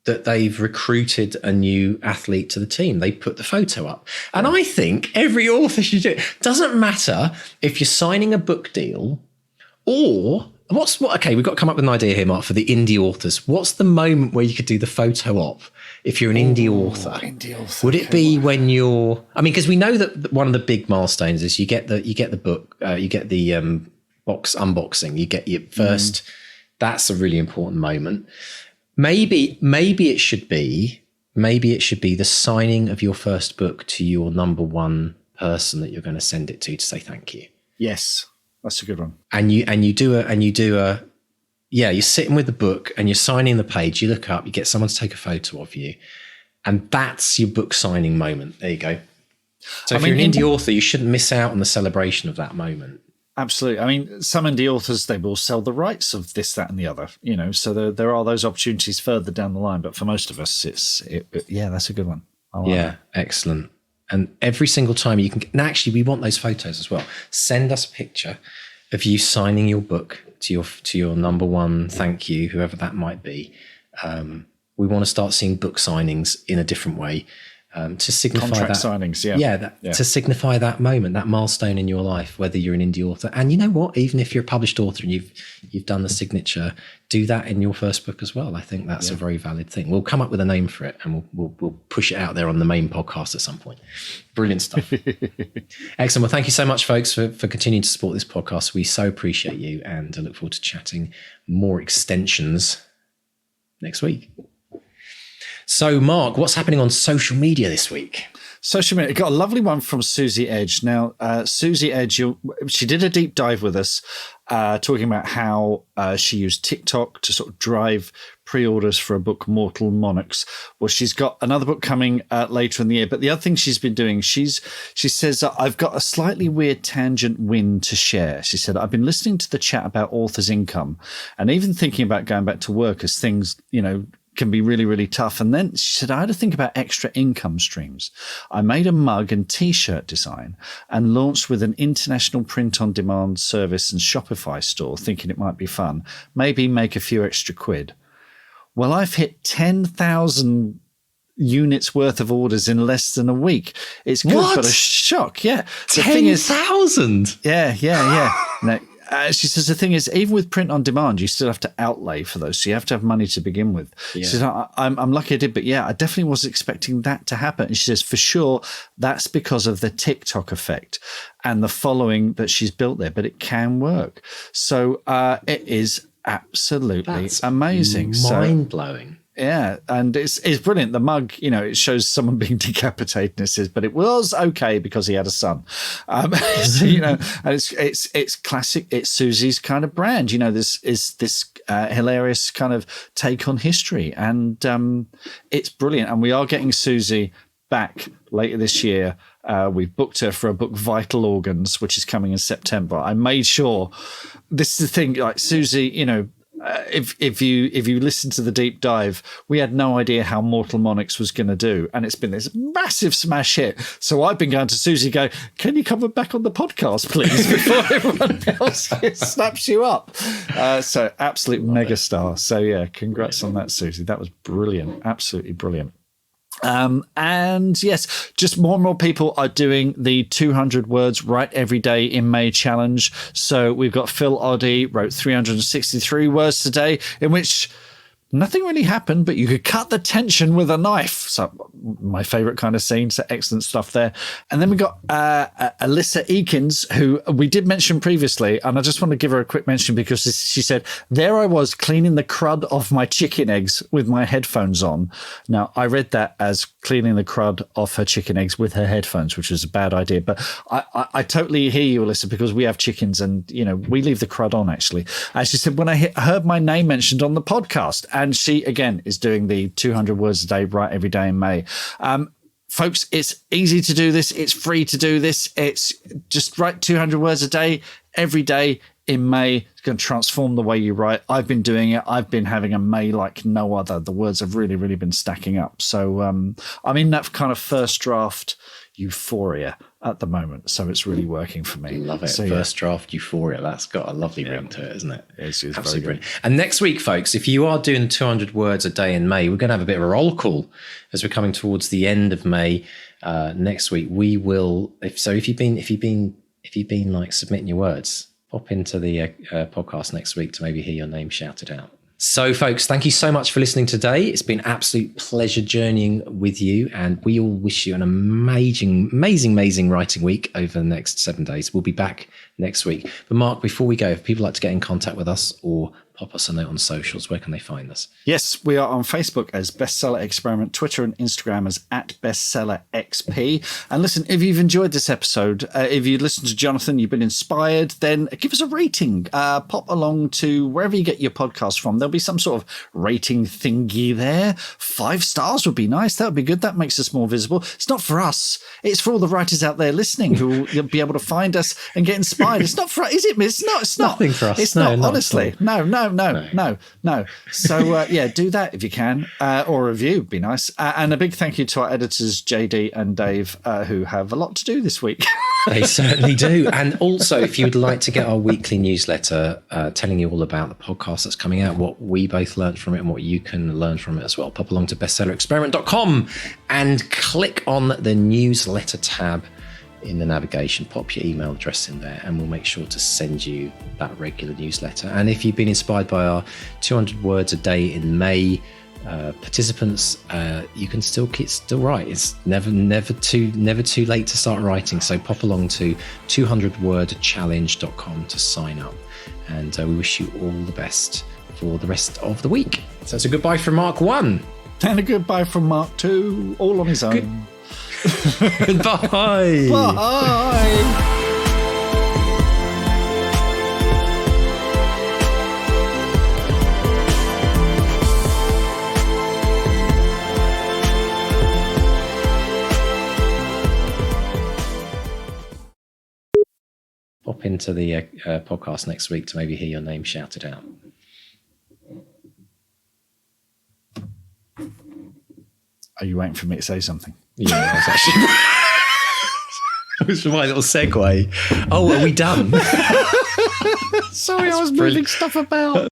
that they've recruited a new athlete to the team. They put the photo up, and I think every author should do it. Doesn't matter if you're signing a book deal or. Okay, we've got to come up with an idea here, Mark, for the indie authors. What's the moment where you could do the photo op if you're an indie author? Would it be when you're... I mean, because we know that one of the big milestones is you get the book, you get the box unboxing, you get your first... That's a really important moment. Maybe it should be the signing of your first book to your number one person that you're going to send it to say thank you. Yes. That's a good one. You're sitting with the book and you're signing the page. You look up, you get someone to take a photo of you, and that's your book signing moment. There you go. So if you're an indie author, you shouldn't miss out on the celebration of that moment. Absolutely. I mean, some indie authors, they will sell the rights of this, that, and the other. So there are those opportunities further down the line. But for most of us, that's a good one. Excellent. And every single time you can, and actually we want those photos as well. Send us a picture of you signing your book to your number one thank you, whoever that might be. We want to start seeing book signings in a different way to signify contract that signings. To signify that moment, that milestone in your life, whether you're an indie author. And you know what? Even if you're a published author and you've done the signature, do that in your first book as well. I think that's a very valid thing. We'll come up with a name for it, and we'll push it out there on the main podcast at some point. Brilliant stuff. Excellent. Well, thank you so much, folks, for continuing to support this podcast. We so appreciate you, and I look forward to chatting more extensions next week. So, Mark, what's happening on social media this week? Social media, got a lovely one from Susie Edge. Now, Susie Edge, she did a deep dive with us, talking about how she used TikTok to sort of drive pre-orders for a book, Mortal Monarchs. Well, she's got another book coming later in the year. But the other thing she's been doing, she says, I've got a slightly weird tangent win to share. She said, I've been listening to the chat about authors' income and even thinking about going back to work as things, can be really, really tough. And then she said, I had to think about extra income streams. I made a mug and t-shirt design and launched with an international print-on-demand service and Shopify store, thinking it might be fun, maybe make a few extra quid. Well, I've hit 10,000 units worth of orders in less than a week. It's good, but a shock. Yeah. 10,000? Yeah. No, she says the thing is, even with print on demand, you still have to outlay for those. So you have to have money to begin with. Yeah. She says, I'm lucky I did, but I definitely wasn't expecting that to happen. And she says, for sure, that's because of the TikTok effect and the following that she's built there, but it can work. So it is absolutely amazing. Mind-blowing. Yeah, and it's brilliant. The mug, it shows someone being decapitated, and it says, but it was okay because he had a son. And it's classic. It's Susie's kind of brand. This hilarious kind of take on history, and it's brilliant. And we are getting Susie back later this year. We've booked her for a book, Vital Organs, which is coming in September. I made sure. This is the thing, like Susie, if you listen to the deep dive, we had no idea how Mortal Monarchs was going to do, and it's been this massive smash hit. So I've been going to Susie, go, can you come back on the podcast, please, before everyone else snaps you up? So absolute megastar. So yeah, congrats on that, Susie. That was brilliant, absolutely brilliant. And yes, just more and more people are doing the 200 words write every day in May challenge. So we've got Phil Oddie wrote 363 words today, in which nothing really happened, but you could cut the tension with a knife. So my favorite kind of scene. So excellent stuff there. And then we got Alyssa Eakins, who we did mention previously. And I just want to give her a quick mention because she said, there I was cleaning the crud off my chicken eggs with my headphones on. Now, I read that as cleaning the crud off her chicken eggs with her headphones, which is a bad idea. But I totally hear you, Alyssa, because we have chickens and, you know, we leave the crud on, actually. And she said, when I heard my name mentioned on the podcast, and she, again, is doing the 200 words a day, right, every day in May. Folks, it's easy to do this. It's free to do this. It's just write 200 words a day, every day in May. It's going to transform the way you write. I've been doing it. I've been having a May like no other. The words have really, really been stacking up. So I'm in that kind of first draft euphoria at the moment, so it's really working for me. Love it. So, First draft euphoria. That's got a lovely ring to it, isn't it? It's absolutely brilliant. And next week, folks, if you are doing 200 words a day in May, we're going to have a bit of a roll call as we're coming towards the end of May. Next week, we will. If you've been like submitting your words, pop into the podcast next week to maybe hear your name shouted out. So, folks, thank you so much for listening today. It's been an absolute pleasure journeying with you, and we all wish you an amazing writing week over the next 7 days. We'll be back next week. But Mark, before we go, if people like to get in contact with us or pop us a note on socials, where can they find us? Yes, we are on Facebook as Bestseller Experiment, Twitter and Instagram as @BestsellerXP. And listen, if you've enjoyed this episode, if you listened to Jonathan, you've been inspired, then give us a rating. Pop along to wherever you get your podcast from. There'll be some sort of rating thingy there. 5 stars would be nice. That would be good. That makes us more visible. It's not for us. It's for all the writers out there listening who will be able to find us and get inspired. It's not for us, is it? It's not. It's not. Nothing for us. It's not, honestly. No. So, yeah, do that if you can, or a review would be nice. And a big thank you to our editors, JD and Dave, who have a lot to do this week. They certainly do. And also, if you would like to get our weekly newsletter telling you all about the podcast that's coming out, what we both learned from it and what you can learn from it as well, pop along to bestsellerexperiment.com and click on the newsletter tab in the navigation. Pop your email address in there and we'll make sure to send you that regular newsletter. And if you've been inspired by our 200 words a day in May participants, you can still write. It's never too late to start writing. So pop along to 200wordchallenge.com to sign up, and we wish you all the best for the rest of the week. So it's a goodbye from Mark 1 and a goodbye from Mark 2, all on his own. Bye. Bye. Pop into the podcast next week to maybe hear your name shouted out. Are you waiting for me to say something? Yeah, I was actually. It was my little segue. Oh, are we done? Sorry, I was moving stuff about.